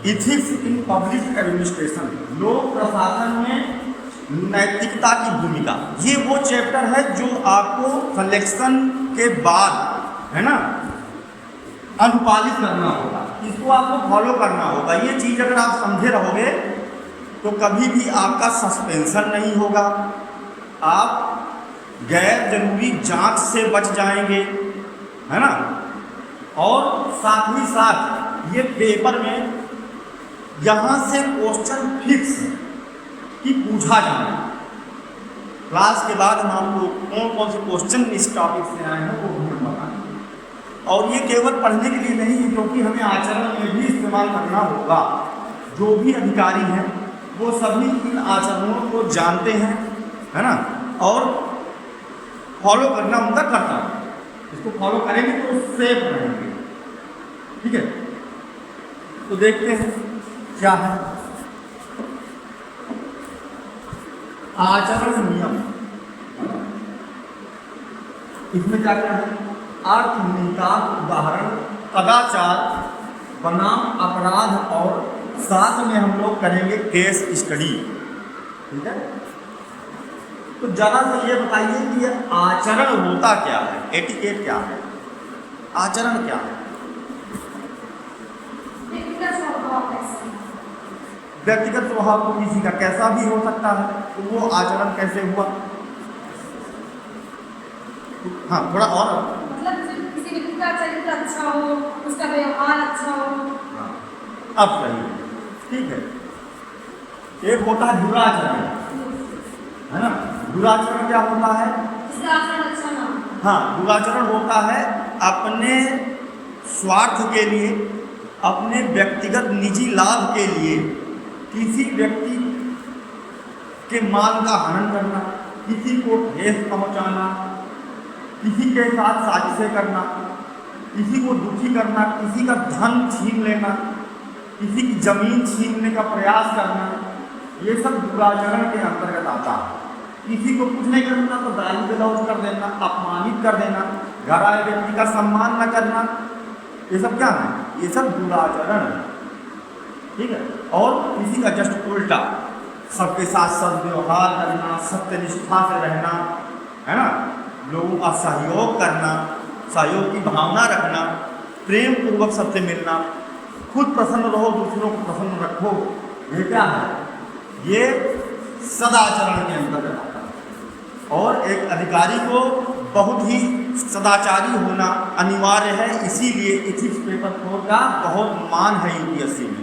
Ethics in public administration, लोक प्रशासन में नैतिकता की भूमिका। ये वो चैप्टर है जो आपको सिलेक्शन के बाद, है ना, अनुपालित करना होगा, इसको आपको फॉलो करना होगा। ये चीज़ अगर आप समझे रहोगे तो कभी भी आपका सस्पेंशन नहीं होगा, आप गैर जरूरी जांच से बच जाएंगे, है ना। और साथ ही साथ ये पेपर में यहाँ से क्वेश्चन फिक्स कि पूछा जाए। क्लास के बाद हम आपको कौन कौन से क्वेश्चन इस टॉपिक से आए हैं वो हम बताएंगे। और ये केवल पढ़ने के लिए नहीं है, क्योंकि हमें आचरण में भी इस्तेमाल करना होगा। जो भी अधिकारी हैं वो सभी इन आचरणों को जानते हैं, है ना, और फॉलो करना उनका कर्तव्य है। इसको फॉलो करेंगे तो सेफ रहेंगे। ठीक है, तो देखते हैं क्या है आचरण नियम। इसमें क्या क्या है? अर्थ, निहितार्थ, उदाहरण, कदाचार बनाम अपराध, और साथ में हम लोग करेंगे केस स्टडी। ठीक है, तो जरा सा ये बताइए कि ये आचरण होता क्या है, एटिकेट क्या है, आचरण क्या है? व्यक्तिगत स्वभाव तो किसी का कैसा भी हो सकता है, तो वो आचरण कैसे हुआ? हाँ, थोड़ा और मतलब किसी व्यक्ति का चरित्र अच्छा हो, उसका व्यवहार अच्छा हो। हाँ, अब सही है। ठीक है, एक होता है दुराचरण, है ना। दुराचरण क्या होता है? उसका आचरण अच्छा ना हो। हाँ, दुराचरण होता है अपने स्वार्थ के लिए, अपने व्यक्तिगत निजी लाभ के लिए किसी व्यक्ति के माल का हनन करना, किसी को ठेस पहुंचाना, किसी के साथ साजिशें करना, किसी को दुखी करना, किसी का धन छीन लेना, किसी की जमीन छीनने का प्रयास करना, ये सब दुराचरण के अंतर्गत आता है। किसी को कुछ नहीं करना तो गाली गलौज कर देना, अपमानित कर देना, घर आए व्यक्ति का सम्मान न करना, ये सब क्या है? ये सब दुराचरण है। ठीक है, और किसी का जस्ट उल्टा, सबके साथ सद्व्यवहार करना, सत्यनिष्ठा से रहना, है ना, लोगों का सहयोग करना, सहयोग की भावना रखना, प्रेम पूर्वक सबसे मिलना, खुद प्रसन्न रहो, दूसरों को प्रसन्न रखो, ये क्या है? ये सदाचरण के अंतर्गत आता है। और एक अधिकारी को बहुत ही सदाचारी होना अनिवार्य है, इसीलिए इथिक्स पेपर 4 का बहुत मान है यूपीएससी में।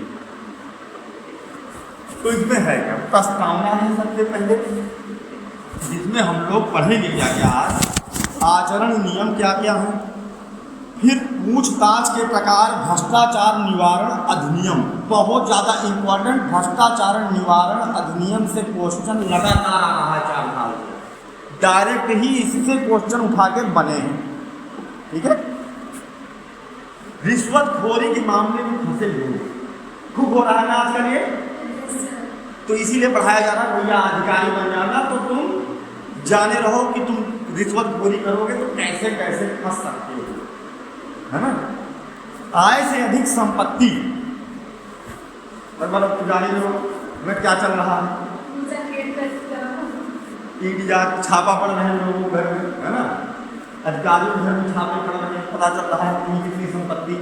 तो इसमें है क्या? प्रस्तावना है सबसे पहले, जिसमें हम लोग पढ़ेंगे क्या क्या आज, आचरण नियम क्या क्या है, फिर पूछताछ के प्रकार, भ्रष्टाचार निवारण अधिनियम, बहुत ज़्यादा इम्पोर्टेंट, भ्रष्टाचार निवारण अधिनियम से क्वेश्चन लगातार आ रहा है 4 साल से, डायरेक्ट ही इससे क्वेश्चन उठा के बने हैं। ठीक है, रिश्वतखोरी के मामले में फंसे लोग खूब हो रहा है ना आजकल ये, तो इसीलिए पढ़ाया जा रहा है, भैया अधिकारी बन जाना तो तुम जाने रहो कि तुम रिश्वतखोरी करोगे तो कैसे कैसे फंस सकते हो, है ना। आय से अधिक संपत्ति, मतलब तुम जाने रहो में क्या चल रहा है, छापा पड़ रहे हैं लोगों के घर में, है ना, अधिकारियों के घर में छापे पड़ रहे हैं, पता चल रहा है कि कितनी संपत्ति,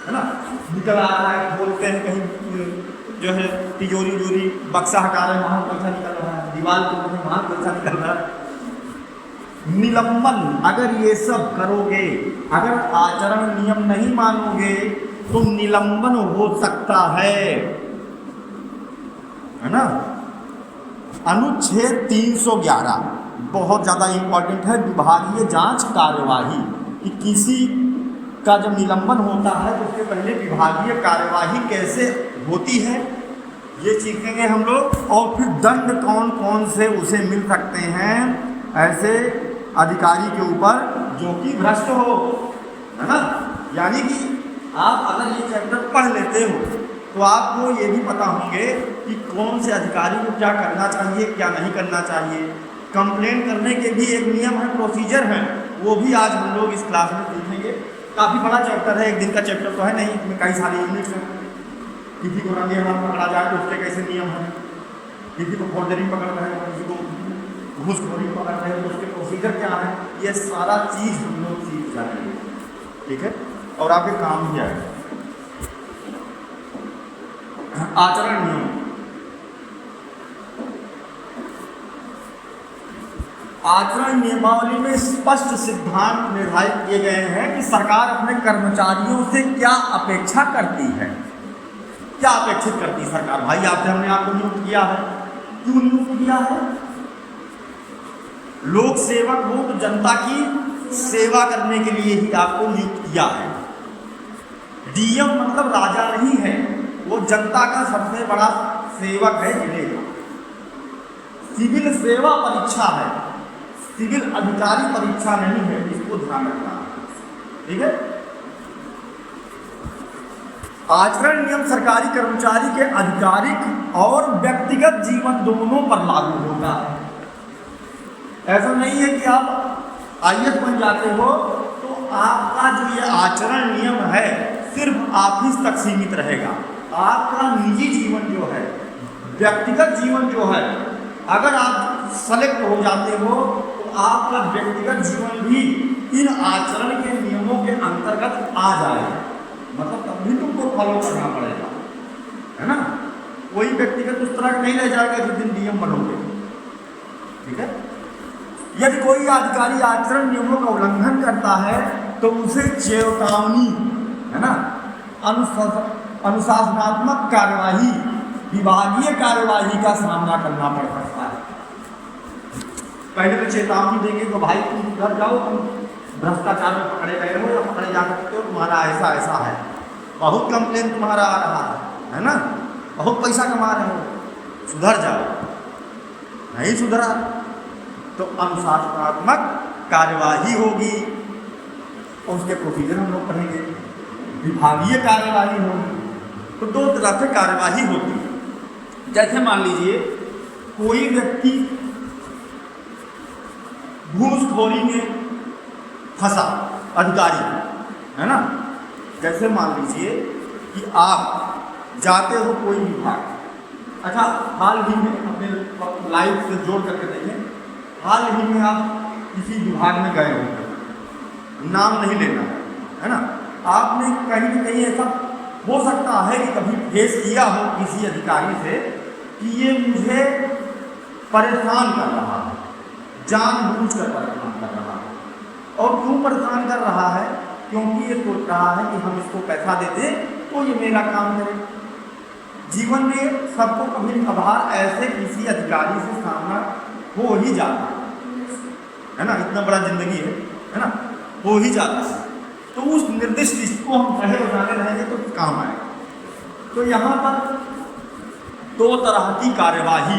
है ना, निकल आ रहा है, बोलते हैं कहीं जो है तिजोरी उजोरी बक्सा हटा रहे हैं, वहाँ पैसा निकल रहा है, दीवार को वहाँ पैसा निकल रहा है। निलंबन, अगर ये सब करोगे, अगर आचरण नियम नहीं मानोगे तो निलंबन हो सकता है ना। अनुच्छेद 311 बहुत ज़्यादा इम्पोर्टेंट है, विभागीय जांच कार्यवाही, कि किसी का जब निलंबन होता है तो उसके पहले विभागीय कार्यवाही कैसे होती है ये सीखेंगे हम लोग, और फिर दंड कौन कौन से उसे मिल सकते हैं ऐसे अधिकारी के ऊपर जो कि भ्रष्ट हो, है ना। यानी कि आप अगर ये चैप्टर पढ़ लेते हो तो आपको ये भी पता होंगे कि कौन से अधिकारी को क्या करना चाहिए, क्या नहीं करना चाहिए। कंप्लेंट करने के भी एक नियम है, प्रोसीजर है, वो भी आज हम लोग इस क्लास में सीखेंगे। काफ़ी बड़ा चैप्टर है, एक दिन का चैप्टर तो है नहीं, इसमें कई सारे यूनिट्स हैं, किसी को रंगे हाथ पकड़ा जाए तो उसके कैसे नियम हैं, किसी को फोर्जरी पकड़ रहे हैं, किसी को घूसखोरी पकड़ रहे हैं तो उसके प्रोसीजर क्या है, ये सारा चीज़ हम लोग सीख जाएंगे। ठीक है, और आपके काम भी आएगा। आचरण नियम, आचरण नियमावली में स्पष्ट सिद्धांत निर्धारित किए गए हैं कि सरकार अपने कर्मचारियों से क्या अपेक्षा करती है, क्या अपेक्षित करती है सरकार। भाई आपसे हमने आपको नियुक्त किया है, क्यों नियुक्त किया है? लोक सेवक हो तो जनता की सेवा करने के लिए ही आपको नियुक्त किया है। डीएम मतलब राजा नहीं है, वो जनता का सबसे बड़ा सेवक है जिले का। सिविल सेवा परीक्षा है, सिविल अधिकारी परीक्षा नहीं है, इसको ध्यान रखना। ठीक है, आचरण नियम सरकारी कर्मचारी के आधिकारिक और व्यक्तिगत जीवन दोनों पर लागू होता है। ऐसा नहीं है कि आप आईएएस बन जाते हो तो आपका जो ये आचरण नियम है सिर्फ ऑफिस तक सीमित रहेगा। आपका निजी जीवन जो है, व्यक्तिगत जीवन जो है, अगर आप सेलेक्ट हो जाते हो तो आपका व्यक्तिगत जीवन भी इन आचरण के नियमों के अंतर्गत आ जाएगा। मतलब तब भी तुमको फॉलो करना पड़ेगा, है ना। कोई व्यक्तिगत उस तरह का नहीं रह जाएगा जिस दिन डीएम बनोगे। ठीक है, यदि कोई अधिकारी आचरण नियमों का उल्लंघन करता है तो उसे चेतावनी, है ना, अनुशासनात्मक कार्यवाही, विभागीय कार्यवाही का सामना करना पड़ सकता है। पहले तो चेतावनी देंगे तो भाई तुम घर जाओ, तुम भ्रष्टाचार में पकड़े गए हो या पकड़े जा सकते हो, तुम्हारा ऐसा ऐसा है, बहुत कंप्लेन तुम्हारा आ रहा है ना, बहुत पैसा कमा रहे हो, सुधर जाओ। नहीं सुधरा तो अनुशासनात्मक कार्यवाही होगी, और उसके प्रोसीजर हम लोग पढ़ेंगे। विभागीय कार्यवाही होगी। तो दो तरह से कार्यवाही होती है। जैसे मान लीजिए कोई व्यक्ति घूसखोरी में फंसा, अधिकारी, है ना। जैसे मान लीजिए कि आप जाते हो कोई विभाग, अच्छा हाल ही में अपने लाइफ से जोड़ करके देखें, हाल ही में आप किसी विभाग में गए होंगे, नाम नहीं लेना है ना। आपने कहीं न कहीं ऐसा हो सकता है कि कभी फेस किया हो किसी अधिकारी से कि ये मुझे परेशान कर रहा है, जानबूझकर परेशान कर रहा है। और क्यों परेशान कर रहा है? क्योंकि ये सोच रहा है कि हम इसको पैसा दे दें तो ये मेरा काम करे। जीवन में सबको कभी कभार ऐसे किसी अधिकारी से सामना हो ही जाता है ना, इतना बड़ा जिंदगी है ना, हो ही जाता है। तो उस निर्दिष्ट इसको हम कहे बनाने रहेंगे तो काम आएगा। तो यहाँ पर दो तरह की कार्यवाही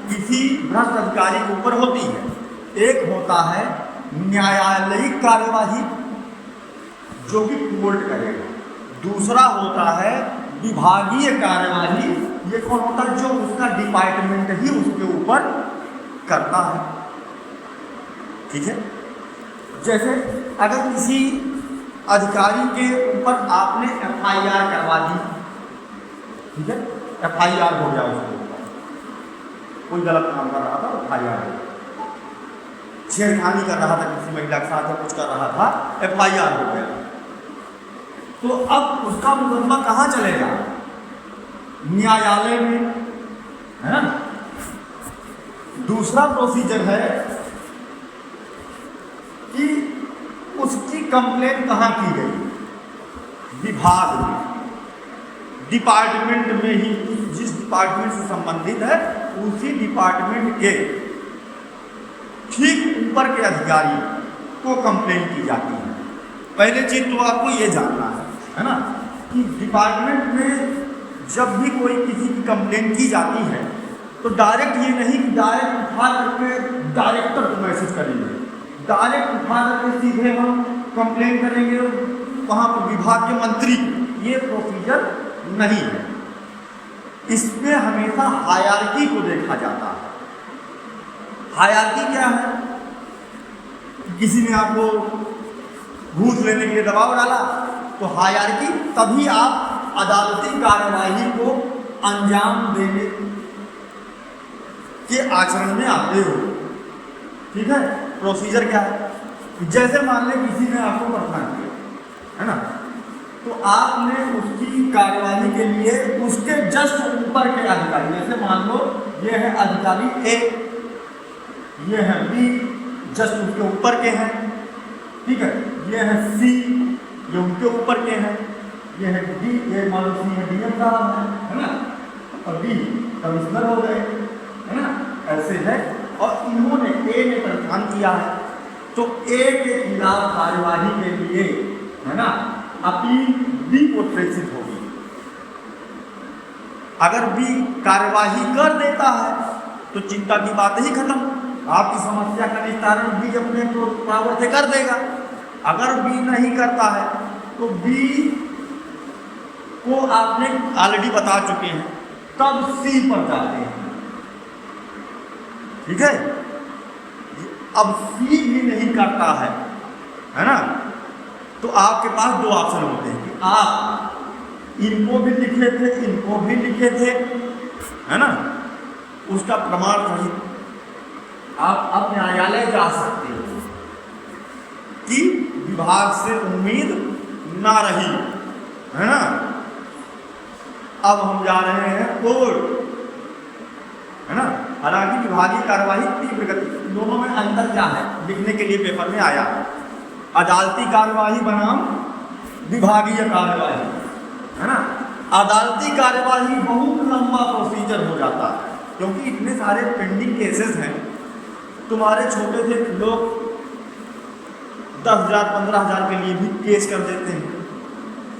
किसी भ्रष्ट अधिकारी के ऊपर होती है। एक होता है न्यायालयिक कार्यवाही जो कि कोर्ट करेगा, दूसरा होता है विभागीय कार्यवाही। ये कौन होता है? जो उसका डिपार्टमेंट ही उसके ऊपर करता है। ठीक है, जैसे अगर किसी अधिकारी के ऊपर आपने एफआईआर करवा दी, ठीक है, एफआईआर हो गया उसके ऊपर, कोई गलत काम कर रहा था, एफआईआर हो गया, छेड़खानी कर रहा था किसी महिला के साथ या कुछ कर रहा था, एफआईआर हो गया। तो अब उसका मुकदमा कहाँ चलेगा? न्यायालय में, है ना। दूसरा प्रोसीजर है कि उसकी कंप्लेन कहाँ की गई? विभाग में, डिपार्टमेंट में ही, जिस डिपार्टमेंट से संबंधित है उसी डिपार्टमेंट के ठीक ऊपर के अधिकारी को कंप्लेन की जाती है। पहले चीज तो आपको ये जानना है ना, कि डिपार्टमेंट में जब भी कोई किसी की कंप्लेन की जाती है तो डायरेक्ट ये नहीं कि डायरेक्ट उठा करके डायरेक्टर को मैसेज करेंगे, डायरेक्ट उठा करके सीधे हम कंप्लेन करेंगे वहाँ पर विभाग के मंत्री, ये प्रोसीजर नहीं है। इसमें हमेशा हायरार्की को देखा जाता है। हायरार्की क्या है? किसी ने आपको घूस लेने के लिए दबाव डाला तो हायरार्की, तभी आप अदालती कार्यवाही को अंजाम देने के आचरण में आते हो। ठीक है, प्रोसीजर क्या है? जैसे मान लें किसी ने आपको परेशान किया, है ना, तो आपने उसकी कार्यवाही के लिए उसके जस्ट ऊपर के अधिकारी, जैसे मान लो ये है अधिकारी ए, ये है बी, जस्ट उसके ऊपर के हैं, ठीक है, ये है सी, ये उनके ऊपर के हैं, ये है डी, ये मान लो सी है डीएम साहब है ना, और बी कमिश्नर हो गए, है ना, ऐसे है। और इन्होंने ए ने परेशान किया है, तो ए के खिलाफ कार्यवाही के लिए, है ना, अपील बी को प्रेषित होगी। अगर बी कार्यवाही कर देता है तो चिंता की बात ही खत्म, आपकी समस्या का निस्तारण बी अपने पावर से कर देगा। अगर बी नहीं करता है तो बी को आपने ऑलरेडी बता चुके हैं, तब सी पर जाते हैं। ठीक है, अब सी भी नहीं करता है ना, तो आपके पास दो ऑप्शन होते हैं कि आप इनको भी लिखे थे, इनको भी लिखे थे, है ना, उसका प्रमाण सहित आप न्यायालय जा सकते हो कि विभाग से उम्मीद ना रही, है ना। अब हम जा रहे हैं कोर्ट, है ना। हालांकि विभागीय कार्यवाही तीव्र गति, दोनों में अंतर क्या है लिखने के लिए पेपर में आया, अदालती कार्यवाही बनाम विभागीय कार्यवाही, है ना। अदालती कार्यवाही बहुत लंबा प्रोसीजर हो जाता है, क्योंकि इतने सारे पेंडिंग केसेस हैं। तुम्हारे छोटे से लोग 10,000 15,000 के लिए भी केस कर देते हैं,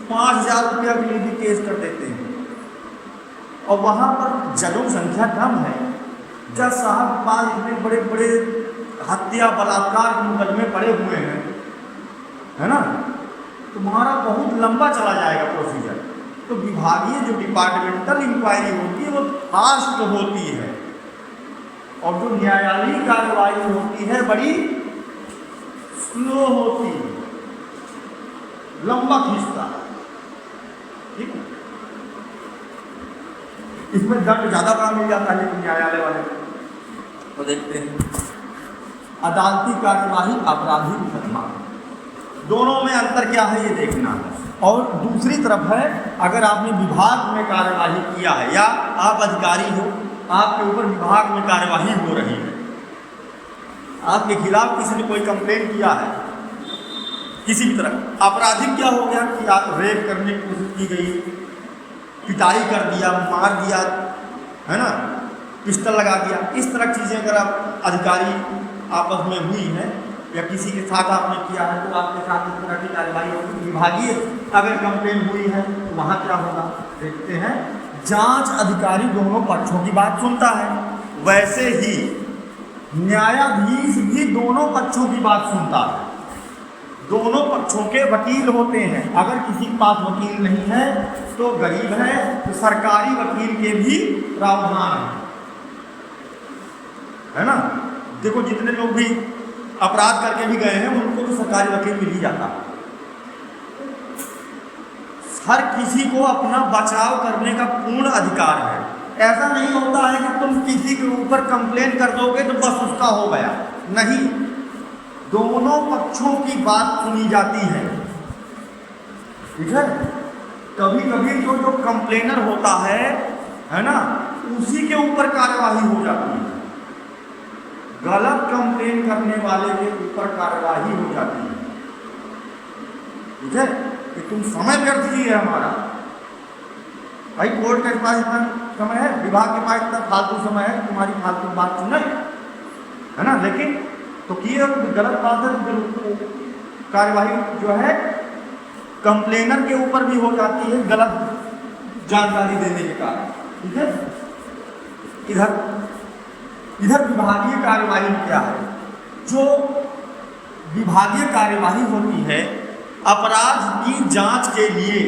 5,000 रुपया के लिए भी केस कर देते हैं, और वहाँ पर जजों की संख्या कम है। जज साहब के पास इतने बड़े बड़े हत्या बलात्कार के मुकदमे पड़े हुए हैं, है ना, तुम्हारा बहुत लंबा चला जाएगा प्रोसीजर। तो विभागीय जो डिपार्टमेंटल इंक्वायरी होती है वो फास्ट होती है, और जो न्यायालयीय कार्यवाही होती है बड़ी स्लो होती है, लंबा खींचता है। ठीक है, इसमें दंड ज़्यादा बड़ा मिल जाता है, लेकिन न्यायालय वाले तो देखते हैं। अदालती कार्यवाही आपराधिक मुकदमा, दोनों में अंतर क्या है ये देखना है। और दूसरी तरफ है, अगर आपने विभाग में कार्यवाही किया है या आप अधिकारी हो, आपके ऊपर विभाग में कार्यवाही हो रही है, आपके खिलाफ किसी ने कोई कंप्लेंट किया है किसी भी तरह, आपराधिक क्या हो गया कि आप रेप करने की कोशिश की गई, पिटाई कर दिया, मार दिया, है ना, पिस्टल लगा दिया, इस तरह की चीज़ें अगर आप अधिकारी आपस में हुई हैं या किसी के साथ आपने किया है, तो आपके साथ इस तरह की कार्यवाही होगी। विभागीय अगर कंप्लेन हुई है तो वहाँ क्या होगा देखते हैं। जांच अधिकारी दोनों पक्षों की बात सुनता है, वैसे ही न्यायाधीश भी दोनों पक्षों की बात सुनता है। दोनों पक्षों के वकील होते हैं। अगर किसी के पास वकील नहीं है तो गरीब है, तो सरकारी वकील के भी प्रावधान है ना। देखो जितने लोग भी अपराध करके भी गए हैं उनको भी सरकारी वकील मिल ही जाता है। हर किसी को अपना बचाव करने का पूर्ण अधिकार है। ऐसा नहीं होता है कि तुम किसी के ऊपर कंप्लेन कर दोगे तो बस उसका हो गया, नहीं, दोनों पक्षों की बात सुनी जाती है। ठीक है, कभी कभी जो कंप्लेनर होता है ना, उसी के ऊपर कार्यवाही हो जाती है। गलत कंप्लेन करने वाले के ऊपर कार्यवाही हो जाती है। ठीक है, कि तुम समय व्यर्थ किए हमारा। भाई कोर्ट के पास इतना समय है, विभाग के पास इतना फालतू समय है, तुम्हारी फालतू बात सुने, है ना। लेकिन तो किए गलत बात है, कार्यवाही जो है कंप्लेनर के ऊपर भी हो जाती है गलत जानकारी देने के कारण। ठीक है, इधर विभागीय कार्यवाही क्या है? जो विभागीय कार्यवाही होती है, अपराध की जांच के लिए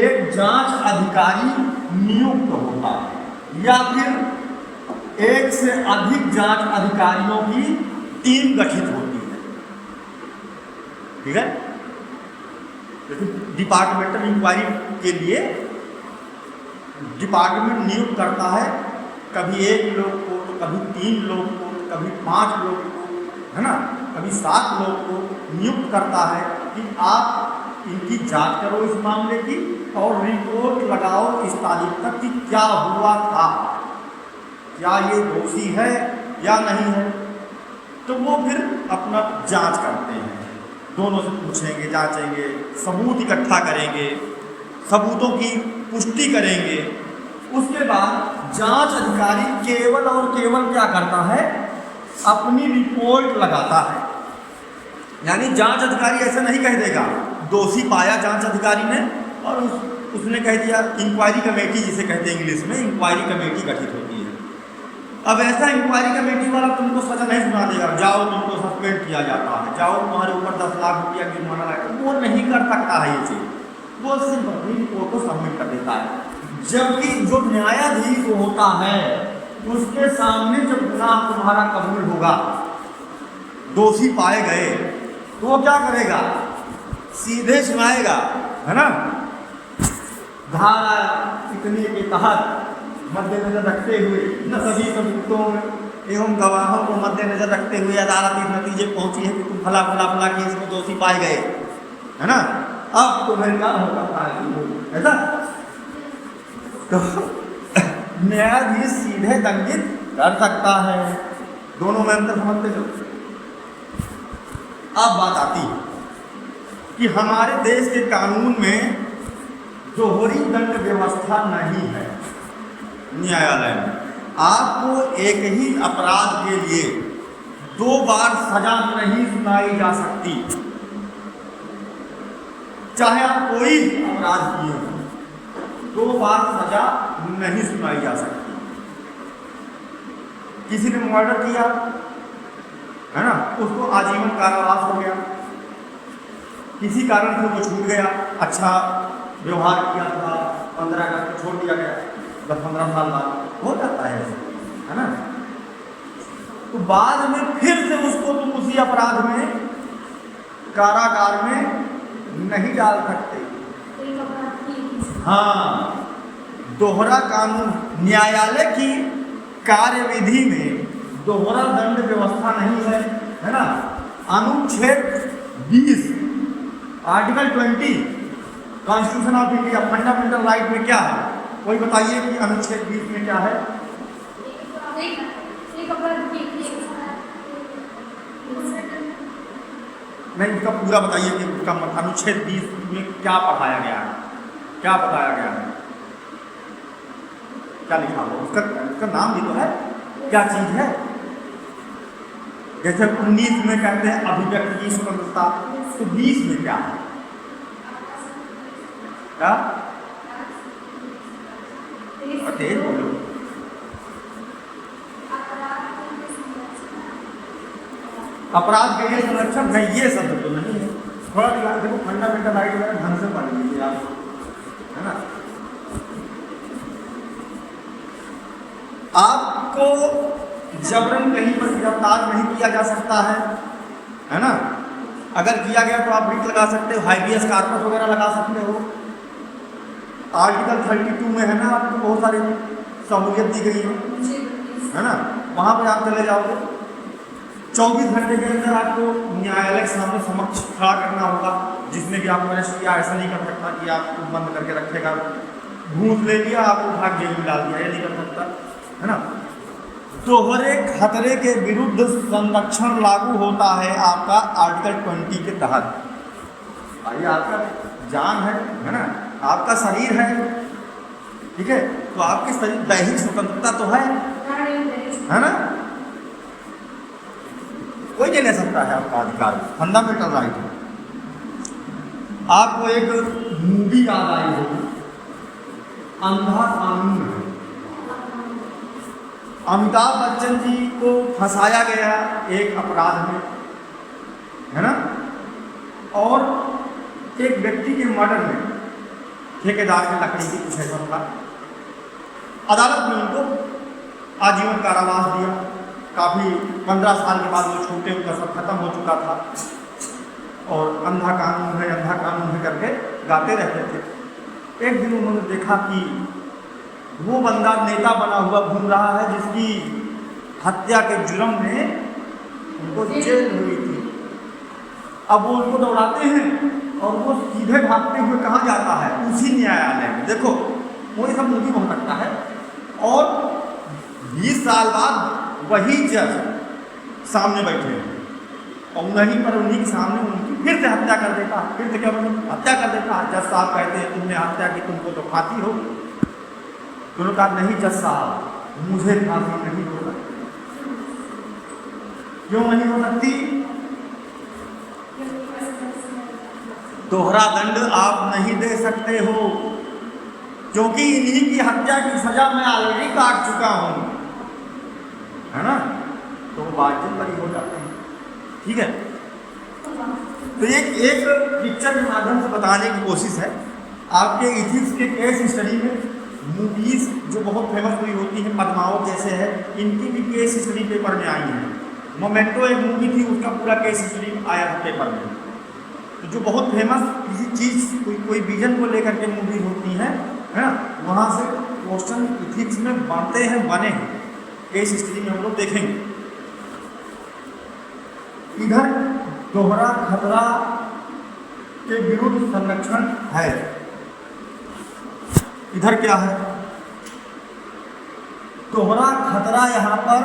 एक जांच अधिकारी नियुक्त होता है या फिर एक से अधिक जांच अधिकारियों की टीम गठित होती है। ठीक है, डिपार्टमेंटल इंक्वायरी के लिए डिपार्टमेंट नियुक्त करता है, कभी 1 लोग को, तो कभी 3 लोग को, कभी 5 लोग को, है ना, कभी 7 लोग को नियुक्त करता है कि आप इनकी जांच करो इस मामले की और रिपोर्ट लगाओ इस तारीख तक कि क्या हुआ था, क्या ये दोषी है या नहीं है। तो वो फिर अपना जांच करते हैं, दोनों से पूछेंगे, जांचेंगे, सबूत इकट्ठा करेंगे, सबूतों की पुष्टि करेंगे। उसके बाद जांच अधिकारी केवल और केवल क्या करता है, अपनी रिपोर्ट लगाता है। यानी जांच अधिकारी ऐसा नहीं कह देगा, दोषी पाया जांच अधिकारी ने और उसने कह दिया, इंक्वायरी कमेटी जिसे कहते हैं इंग्लिश में, इंक्वायरी कमेटी गठित होती है। अब ऐसा इंक्वायरी कमेटी वाला तुमको सजा नहीं सुना देगा, जाओ तुमको सस्पेंड किया जाता है, जाओ तुम्हारे ऊपर 10 लाख रुपया जुर्माना लगेगा, वो नहीं कर सकता है ये चीज़। वो सिर्फ अपनी रिपोर्ट को सबमिट कर देता है। जबकि जो न्यायाधीश होता है उसके सामने जब गुनाह तुम्हारा कबूल होगा, दोषी पाए गए, तो वो क्या करेगा, सीधे सुनाएगा, है ना, धारा इतने के तहत मद्देनजर रखते हुए न सभी सबूतों एवं गवाहों को मद्देनजर रखते हुए अदालत इस नतीजे पहुंची है कि तुम फला फला फला केस में दोषी पाए गए, है ना, अब तुम्हें क्या होगा, ऐसा। तो न्यायाधीश सीधे दंडित कर सकता है। दोनों में अंतर समझते हो। अब बात आती है कि हमारे देश के कानून में दोहरी दंड व्यवस्था नहीं है। न्यायालय में आपको एक ही अपराध के लिए 2 बार सजा नहीं सुनाई जा सकती, चाहे आप कोई अपराध किए हो, 2 बार सजा नहीं सुनाई जा सकती। किसी ने मर्डर किया, है ना, उसको आजीवन कारावास हो गया, किसी कारण से वो छूट गया, अच्छा व्यवहार किया था, 15 अगस्त छोड़ दिया गया, 10-15 साल बाद हो जाता है ना। तो बाद में फिर से उसको तुम उसी अपराध में कारागार में नहीं डाल सकते। हाँ, दोहरा कानून, न्यायालय की कार्यविधि में दोहरा दंड व्यवस्था नहीं है ना। अनुच्छेद 20 article 20 constitution of India fundamental right में क्या है, कोई बताइए कि अनुच्छेद 20 में क्या है। नहीं, उसका पूरा बताइए कि उसका अनुच्छेद 20 में क्या पढ़ाया गया है, क्या बताया गया है, क्या लिखा हुआ, उसका नाम भी तो है, क्या चीज है। जैसे 19 में कहते हैं अभिव्यक्ति की स्वतंत्रता, तो 20 में क्या है, क्या तेज बोलो। अपराध के लिए संरक्षण नहीं, ये शब्द तो नहीं है। थोड़ा देखो फंडामेंटल राइट में ढंग से पढ़ लीजिए आप, है ना। आपको जबरन कहीं पर गिरफ्तार नहीं किया जा सकता है ना। अगर किया गया तो आप रिट लगा सकते हो, हाइबियस कार्पस वगैरह लगा सकते हो। आर्टिकल 32 में है ना, आपको बहुत सारी सहूलियत दी गई है ना, वहाँ पे आप चले जाओगे। 24 घंटे के अंदर आपको न्यायालय के सामने समक्ष खड़ा करना होगा, जिसमें कि आपको अरेस्ट किया, ऐसा नहीं कर सकता कि आपको बंद करके रखेगा, घूस ले लिया आपको भाग जेल में डाल दिया, ये नहीं कर सकता, है ना। दोहरे खतरे के विरुद्ध संरक्षण लागू होता है आपका आर्टिकल 20 के तहत। ये आपका जान है ना, आपका शरीर है, ठीक है, तो आपके शरीर दैहिक स्वतंत्रता तो है ना, कोई नहीं ले सकता है आपका अधिकार, फंडामेंटल राइट है। आपको एक मूवी याद आई होगी, अंधा कानून है। अमिताभ बच्चन जी को फंसाया गया एक अपराध में, है ना, और एक व्यक्ति के मर्डर में, ठेकेदार की लकड़ी की कुछ ऐसा था। अदालत ने उनको आजीवन कारावास दिया। काफ़ी 15 साल के बाद वो छूटे, उनका सब खत्म हो चुका था और अंधा कानून है करके गाते रहते थे। एक दिन उन्होंने देखा कि वो बंदा नेता बना हुआ घूम रहा है जिसकी हत्या के जुर्म में उनको जेल हुई थी। अब वो उनको दौड़ाते हैं और वो सीधे भागते हुए कहाँ जाता है, उसी न्यायालय में। देखो वो सब मूवी हो सकता है और 20 साल बाद वही जज सामने बैठे हैं और नहीं पर उन्हीं के सामने उनकी फिर से हत्या कर देता है। फिर से क्या मतलब हत्या कर देता है। जज साहब कहते हैं तुमने हत्या की, तुमको तो फांसी हो। उन्होंने कहा नहीं जज साहब, मुझे फांसी नहीं हो सकती। क्यों नहीं हो सकती? दोहरा दंड आप नहीं दे सकते हो, क्योंकि इन्हीं की हत्या की सजा मैं ऑलरेडी काट चुका हूं, है ना। तो वो वाजिब बरी हो जाते हैं। ठीक है, तो एक पिक्चर के माध्यम से बताने की कोशिश है। आपके इथिक्स के केस स्टडी में मूवीज जो बहुत फेमस हुई होती हैं, पद्मावत जैसे है, इनकी भी केस स्टडी पेपर में आई है। मोमेंटो एक मूवी थी, उसका पूरा केस स्टडी आया था पेपर में। तो जो बहुत फेमस किसी चीज़ कोई विजन को लेकर के मूवी होती है ना, वहाँ से क्वेश्चन इथिक्स में बनते हैं, बने हैं। केस स्टडी में हम लोग देखेंगे। इधर दोहरा खतरा के विरुद्ध संरक्षण है। इधर क्या है? दोहरा खतरा यहाँ पर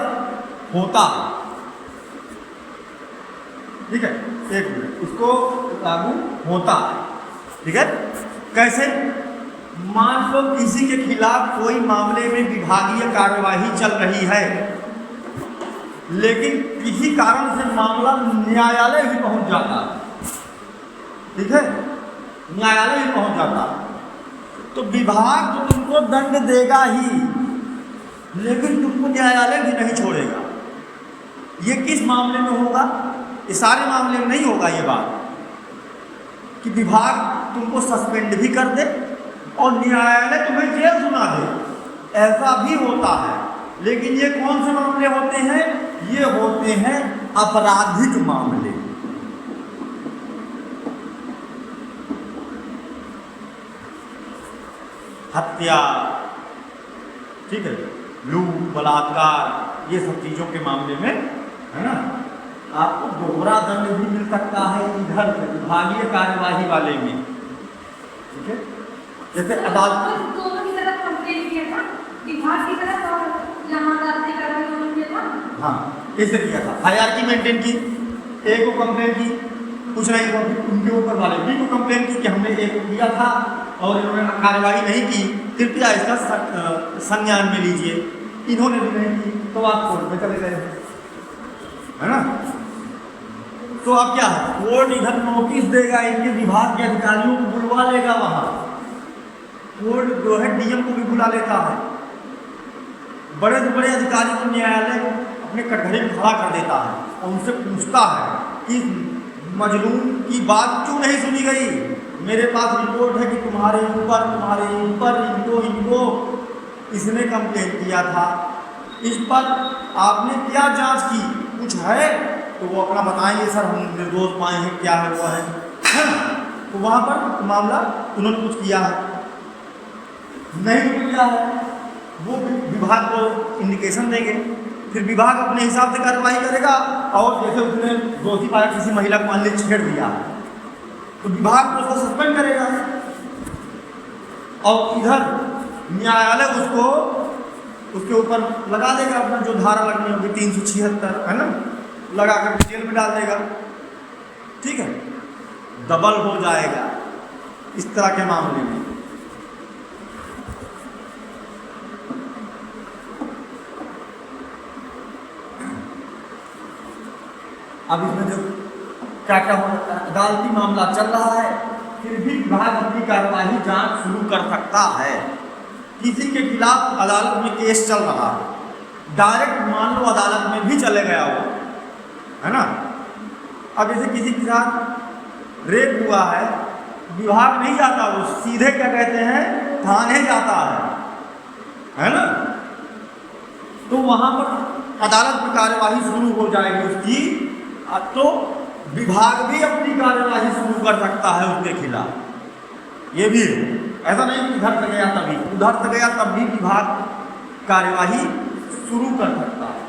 होता है। ठीक है, एक मिनट, इसको लागू होता है। ठीक है, कैसे? मान लो किसी के खिलाफ कोई मामले में विभागीय कार्यवाही चल रही है, लेकिन किसी कारण से मामला न्यायालय भी पहुंच जाता है। ठीक है, न्यायालय भी पहुंच जाता है, तो विभाग तो तुमको दंड देगा ही, लेकिन तुमको न्यायालय भी नहीं छोड़ेगा। ये किस मामले में होगा? ये सारे मामले में नहीं होगा ये बात कि विभाग तुमको सस्पेंड भी कर दे और न्यायालय तुम्हें जेल सुना दे। ऐसा भी होता है, लेकिन ये कौन से मामले होते हैं? ये होते हैं आपराधिक मामले। हत्या, ठीक है, लूट, बलात्कार, ये सब चीजों के मामले में, है ना, आपको दोहरा दंड भी मिल सकता है इधर विभागीय कार्यवाही वाले में। ठीक है, जैसे अदालत दोनों की तरफ कंप्लेंट किया था, विभाग की तरफ और यहाँ अदालती कार्रवाई दोनों किया था। हाँ, कैसे किया था? हायरार्की मेंटेन की, एक को कंप्लेंट की, कुछ नहीं हुआ, उनके ऊपर वाले भी को कंप्लेंट की कि हमने एक को किया था और इन्होंने कार्रवाई नहीं की, कृपया इसका संज्ञान में लीजिए। इन्होंने भी नहीं की तो आप कोर्ट में चले गए, है ना। तो अब क्या है, कोर्ट इधर नोटिस देगा, इनके विभाग के अधिकारियों को बुलवा लेगा। वहाँ कोर्ट जो है डीएम को भी बुला लेता है, बड़े से बड़े अधिकारी को न्यायालय को अपने कटघरे में खड़ा कर देता है और उनसे पूछता है कि मजलूम की बात क्यों नहीं सुनी गई। मेरे पास रिपोर्ट है कि तुम्हारे ऊपर इनको इसने कंप्लेंट किया था, इस पर आपने क्या जांच की, कुछ है? तो वो अपना बताएंगे, सर हम निर्दोष पाए हैं, क्या है वो है ना? तो वहाँ पर मामला उन्होंने कुछ किया है, नहीं किया है, वो विभाग को इंडिकेशन देंगे, फिर विभाग अपने हिसाब से कार्रवाई करेगा। और जैसे उसने दोषी पाया किसी महिला को मान लीजिए छेड़ दिया, तो विभाग उसको सस्पेंड करेगा और इधर न्यायालय उसको उसके ऊपर लगा देगा अपना जो धारा लगनी होगी 376, है ना, लगा कर जेल में डाल देगा। ठीक है, डबल हो जाएगा इस तरह के मामले में। अब इसमें जो क्या क्या हो सकता है, अदालती मामला चल रहा है, फिर भी विभाग अपनी कार्यवाही जांच शुरू कर सकता है। किसी के खिलाफ अदालत में केस चल रहा है, डायरेक्ट मान लो अदालत में भी चले गया वो, है ना। अब जैसे किसी के साथ रेप हुआ है, विभाग नहीं जाता, वो सीधे क्या कहते हैं, थाने जाता है ना। तो वहाँ पर अदालत में कार्यवाही शुरू हो जाएगी उसकी, तो विभाग भी अपनी कार्यवाही शुरू कर सकता है उसके खिलाफ, ये भी है। ऐसा नहीं कि इधर से गया तभी, उधर से गया तब भी विभाग कार्यवाही शुरू कर सकता है।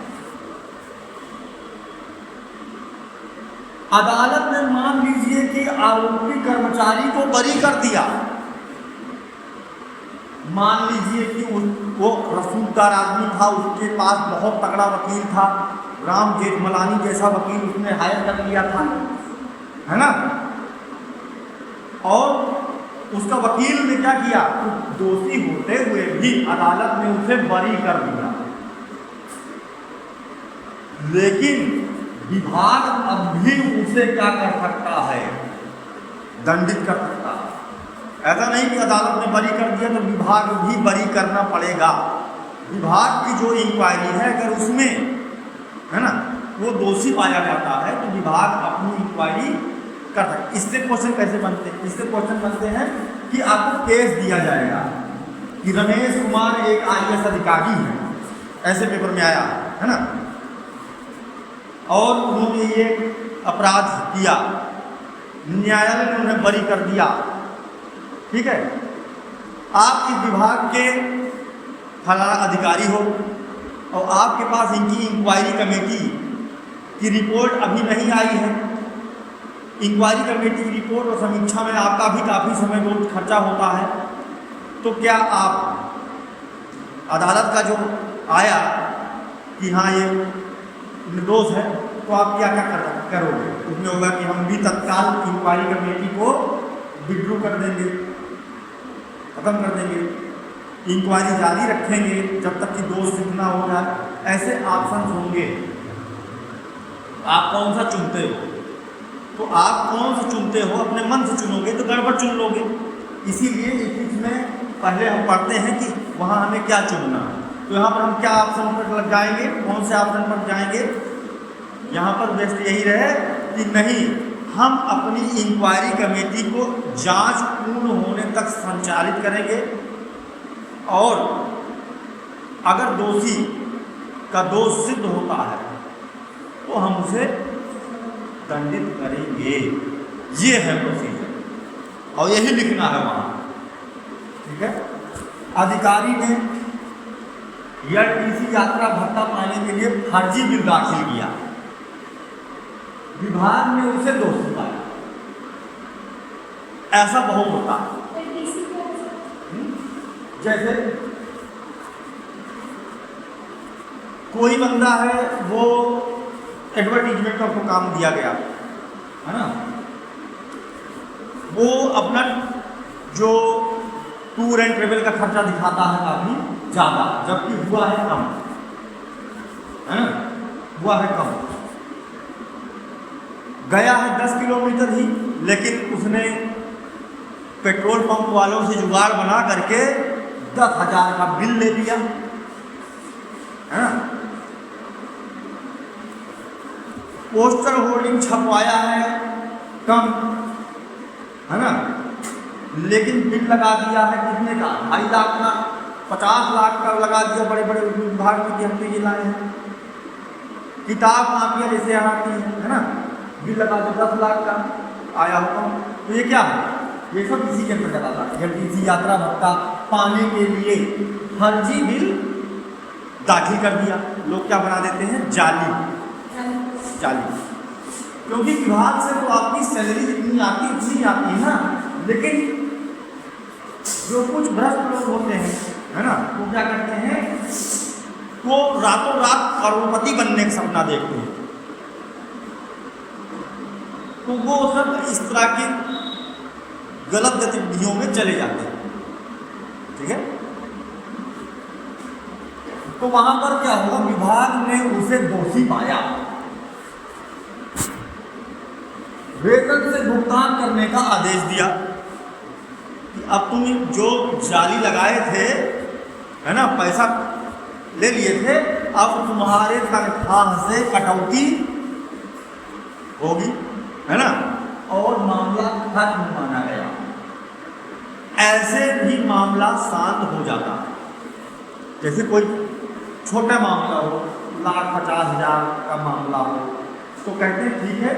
अदालत ने मान लीजिए कि आरोपी कर्मचारी को बरी कर दिया, मान लीजिए कि वो रसूखदार आदमी था, उसके पास बहुत तगड़ा वकील था, राम जेठमलानी जैसा वकील उसने हायर कर लिया था, है ना। और उसका वकील ने क्या किया, दोषी होते हुए भी अदालत ने उसे बरी कर दिया। लेकिन विभाग अब भी उसे क्या कर सकता है, दंडित कर सकता है। ऐसा नहीं कि अदालत ने बरी कर दिया तो विभाग भी बरी करना पड़ेगा। विभाग की जो इंक्वायरी है, अगर उसमें, है ना, वो दोषी पाया जाता है तो विभाग अपनी इंक्वायरी कर सकते। इससे क्वेश्चन कैसे बनते हैं, इससे क्वेश्चन बनते हैं कि आपको केस दिया जाएगा कि रमेश कुमार एक IAS अधिकारी है, ऐसे पेपर में आया है ना, और उन्होंने ये अपराध किया, न्यायालय ने उन्हें बरी कर दिया, ठीक है। आप इस विभाग के फलाना अधिकारी हो और आपके पास इनकी इंक्वायरी कमेटी की रिपोर्ट अभी नहीं आई है। इंक्वायरी कमेटी की रिपोर्ट और समीक्षा में आपका भी काफ़ी समय बहुत खर्चा होता है, तो क्या आप अदालत का जो आया कि हाँ ये निर्दोष है, तो आप क्या क्या करोगे, उसमें होगा कि हम भी तत्काल इंक्वायरी कमेटी को विड्रू कर देंगे, खत्म कर देंगे, इंक्वायरी जारी रखेंगे जब तक कि दोष सिद्ध ना हो जाए। ऐसे ऑप्शन होंगे, आप कौन सा चुनते हो, तो आप कौन सा चुनते हो, अपने मन से चुनोगे तो गड़बड़ चुन लोगे। इसीलिए एथिक्स में पहले हम पढ़ते हैं कि वहाँ हमें क्या चुनना है। तो यहाँ पर हम क्या ऑप्शन पर लग जाएंगे, कौन से ऑप्शन पर जाएंगे, यहाँ पर बेस्ट यही रहे कि नहीं, हम अपनी इंक्वायरी कमेटी को जांच पूर्ण होने तक संचालित करेंगे और अगर दोषी का दोष सिद्ध होता है तो हम उसे दंडित करेंगे। ये है प्रोसीजर और यही लिखना है वहाँ, ठीक है। अधिकारी ने यह टीसी यात्रा भत्ता पाने के लिए फर्जी बिल दाखिल किया, विभाग ने उसे दोषी पाया, ऐसा बहुत होता है। जैसे कोई बंदा है, वो एडवर्टीजमेंट का उसको काम दिया गया है ना, वो अपना जो टूर एंड ट्रेवल का खर्चा दिखाता है काफी ज्यादा, जबकि हुआ है कम, है ना, हुआ है कम, गया है 10 किलोमीटर ही, लेकिन उसने पेट्रोल पंप वालों से जुगाड़ बना करके 10,000 का बिल ले लिया, है ना। पोस्टर होर्डिंग छपवाया है कम, है ना, लेकिन बिल लगा दिया है कितने का, 2.5 लाख का, 50 लाख का लगा दिया। बड़े बड़े विभाग में हमने ये लाए हैं, किताब कापियाँ जैसे यहाँ की है ना, बिल लगा दिया 10 लाख का, आया हुक्म। तो ये क्या है, ये सब इसी के अंतर्गत आता है। एलटीसी यात्रा भत्ता पाने के लिए फर्जी बिल दाखिल कर दिया, लोग क्या बना देते हैं, जाली, क्योंकि विभाग से तो आपकी सैलरी जितनी आती उतनी आती है ना, लेकिन जो कुछ भ्रष्ट लोग होते हैं, है ना, वो क्या करते हैं, वो रातों रात करोड़पति बनने का सपना देखते हैं, तो वो सब इस तरह की गलत गतिविधियों में चले जाते हैं, ठीक है। तो वहां पर क्या हुआ, विभाग ने उसे दोषी पाया, वेतन से भुगतान करने का आदेश दिया कि अब तुम जो जाली लगाए थे, है ना, पैसा ले लिए थे, अब तुम्हारे तनख्वाह से कटौती होगी, है ना, और मामला खत्म माना गया। ऐसे भी मामला शांत हो जाता है। जैसे कोई छोटा मामला हो, 1,50,000 का मामला हो, तो कहते हैं ठीक है,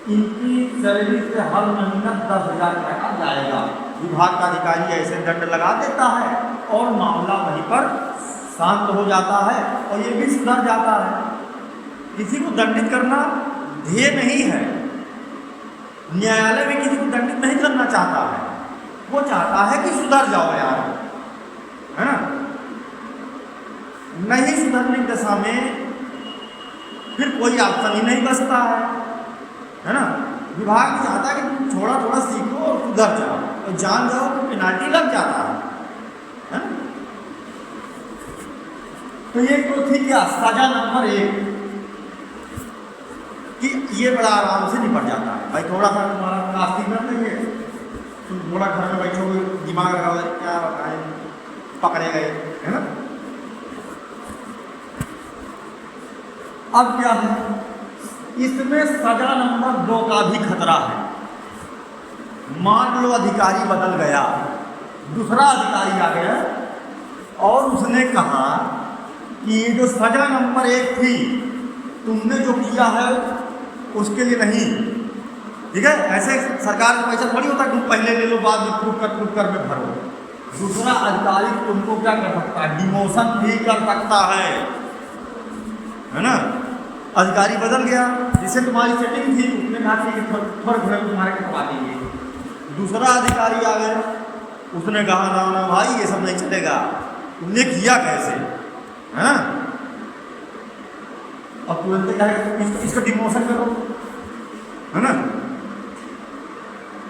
इनकी सैलरी से हर महीना 10,000 टका जाएगा, विभाग का अधिकारी ऐसे दंड लगा देता है और मामला वहीं पर शांत हो जाता है और ये भी सुधर जाता है। किसी को दंडित करना ध्येय नहीं है, न्यायालय भी किसी को दंडित नहीं करना चाहता है, वो चाहता है कि सुधर जाओ यार, है ना। नहीं सुधरने की दशा में फिर कोई ऑप्शन ही नहीं बचता है ना। विभाग भी चाहता है कि तुम थोड़ा थोड़ा सीखो और सुधर जाओ और जान जाओ तो पेनाल्टी लग जाता है ना। तो ये तो थी क्या सजा नंबर 1 कि ये बड़ा आराम से निपट जाता है। भाई थोड़ा सा तुम्हारा नास्ती कर देंगे, तुम थोड़ा घर में बैठोगे, दिमाग लगाओगे, क्या बताएं, पकड़े गए, है ना। अब क्या है, इसमें सजा नंबर 2 का भी खतरा है। मान लो अधिकारी बदल गया, दूसरा अधिकारी आ गया और उसने कहा कि ये जो सजा नंबर 1 थी तुमने जो किया है उसके लिए नहीं, ठीक है। ऐसे सरकार का पैसा थोड़ी होता तुम पहले ले लो बाद में टूट कर में भरो। दूसरा अधिकारी तुमको क्या कर सकता है, डिमोशन भी कर सकता है ना। अधिकारी बदल गया, जिससे तुम्हारी सेटिंग थी उसने कहा कि थोड़े घरे तुम्हारे करवा देंगे। दूसरा अधिकारी आ गया, उसने कहा ना ना भाई ये सब नहीं चलेगा, तुमने किया कैसे, है। अब तुरंत क्या है, इसको डिमोशन करो, है ना,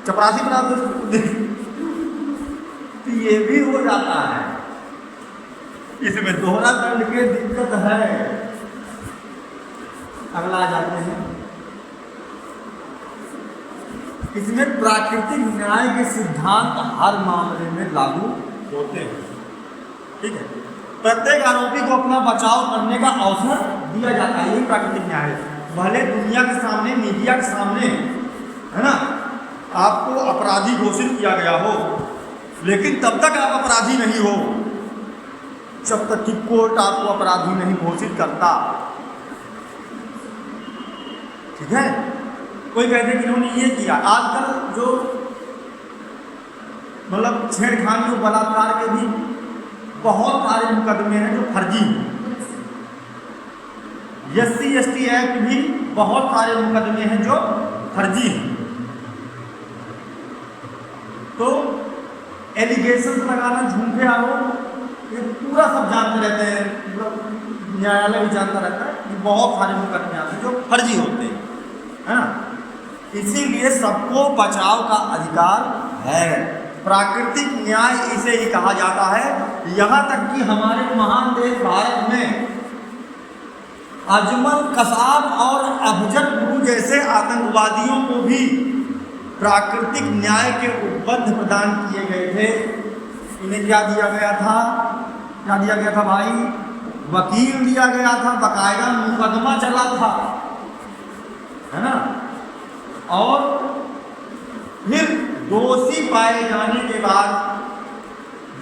चपरासी बना दो। तो ये भी हो जाता है। इसमें दोहरा दंड की दिक्कत है। अगला आ जाते हैं, इसमें प्राकृतिक न्याय के सिद्धांत हर मामले में लागू होते हैं, ठीक है। प्रत्येक आरोपी को अपना बचाव करने का अवसर दिया जाता है, यही प्राकृतिक न्याय है। भले दुनिया के सामने, मीडिया के सामने, है ना, आपको अपराधी घोषित किया गया हो, लेकिन तब तक आप अपराधी नहीं हो जब तक कि कोर्ट आपको अपराधी नहीं घोषित करता, ठीक है। कोई कहते कि इन्होंने ये किया। आजकल जो मतलब छेड़खानी और बलात्कार के भी बहुत सारे मुकदमे हैं जो फर्जी हैं। SC/ST एक्ट भी बहुत सारे मुकदमे हैं जो फर्जी हैं। तो एलिगेशन लगाना, झूठे आरोप, ये पूरा सब जानते रहते हैं, न्यायालय भी जानता रहता है कि बहुत सारे मुकदमे आते हैं जो फर्जी होते हैं, है ना। इसीलिए सबको बचाव का अधिकार है। प्राकृतिक न्याय इसे ही कहा जाता है। यहाँ तक कि हमारे महान देश भारत में अजमल कसाब और अफजल गुरु जैसे आतंकवादियों को भी प्राकृतिक न्याय के उपबंध प्रदान किए गए थे। इन्हें क्या दिया गया था, क्या दिया गया था भाई, वकील दिया गया था, बाकायदा मुकदमा चला था, है ना। और फिर दोषी पाए जाने के बाद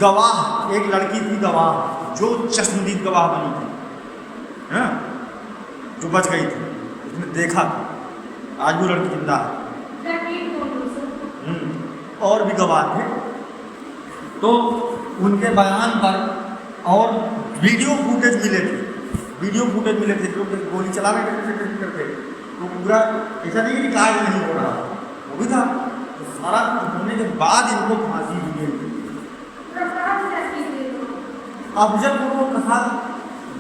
गवाह, एक लड़की थी गवाह जो चश्मदीद गवाह बनी थी, है ना, जो बच गई थी, उसने देखा था, आज वो लड़की जिंदा है। और भी गवाह थे, तो उनके बयान पर और वीडियो फुटेज मिले थे जो गोली चला रहे करते, तो पूरा ऐसा नहीं कि कार्य नहीं हो रहा, वो भी था। तो सारा होने के बाद इनको फांसी दी गई। अफजल गुरु कसाब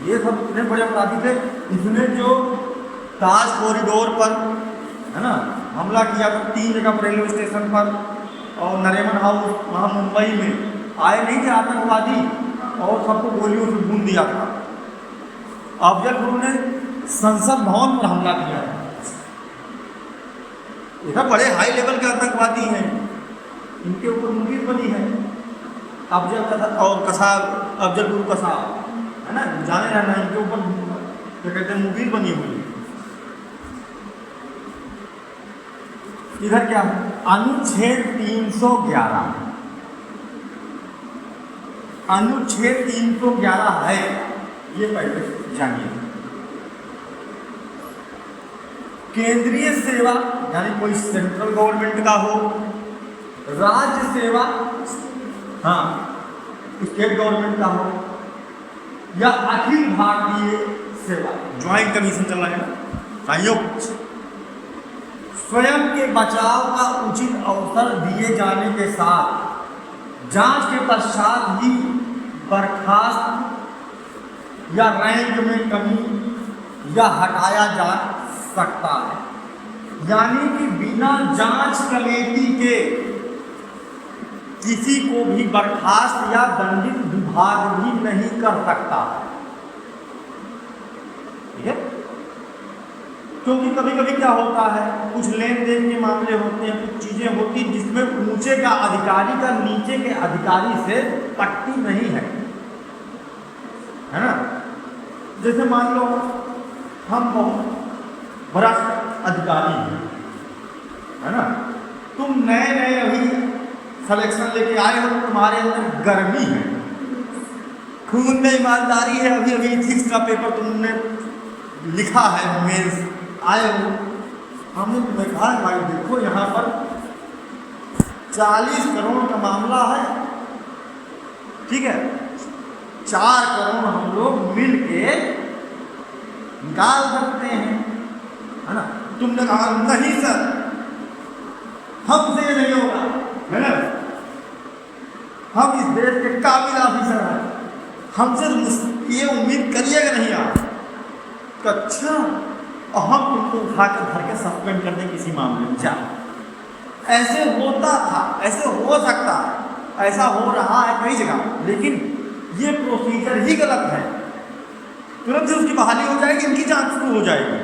ये सब इतने बड़े अपराधी थे, इसने जो ताज कॉरिडोर पर, है ना, हमला किया था 3 जगह पर, रेलवे स्टेशन पर और नरीमन हाउस वहाँ मुंबई में आए नहीं थे आतंकवादी और सबको गोलियों से भून दिया था। अफजल गुरु ने संसद भवन पर हमला किया है। ये बड़े हाई लेवल के आतंकवादी हैं, इनके ऊपर मुनीर बनी है अफजल गुरु कसाब, है ना, जाने रहना, इनके ऊपर क्या कहते हैं मुनीर बनी हुई। इधर क्या है, अनुच्छेद 311, अनुच्छेद 311 है, ये पहले जानिए। केंद्रीय सेवा यानी कोई सेंट्रल गवर्नमेंट का हो राज्य सेवा, हाँ, स्टेट गवर्नमेंट का हो या अखिल भारतीय सेवा, ज्वाइंट कमीशन चल रहा है ना, संयुक्त, स्वयं के बचाव का उचित अवसर दिए जाने के साथ जांच के पश्चात ही बर्खास्त या रैंक में कमी या हटाया जा सकता है। यानी कि बिना जांच कमेटी के किसी को भी बर्खास्त या दंडित विभाग भी नहीं कर सकता, ठीक है। क्योंकि कभी कभी क्या होता है, कुछ लेन देन के मामले होते हैं, कुछ चीजें होती जिसमें ऊंचे का अधिकारी का नीचे के अधिकारी से पट्टी नहीं है ना। जैसे मान लो हम बहुत बड़ा अधिकारी हैं, है ना, तुम नए नए अभी सिलेक्शन लेके आए हो, तुम्हारे अंदर गर्मी है, खून में ईमानदारी है, अभी अभी इथिक्स का पेपर तुमने लिखा है, मेंस आए हो, हमने तुम्हें कहा भाई देखो यहाँ पर 40 करोड़ का मामला है, ठीक है, 4 करोड़ हम लोग मिल के निकाल सकते हैं, है ना। तुमने कहा नहीं सर, हमसे नहीं होगा, है ना, हम इस देश के काबिल ऑफिसर हैं, हमसे ये उम्मीद करिएगा नहीं आप। तो अच्छा, और हम तुमको उठाकर घर के सस्पेंड कर दें किसी मामले में, जा ऐसे होता था, ऐसे हो सकता है, ऐसा हो रहा है कई जगह, लेकिन ये प्रोसीजर ही गलत है। तुरंत से उसकी बहाली हो जाएगी, इनकी जांच शुरू हो जाएगी।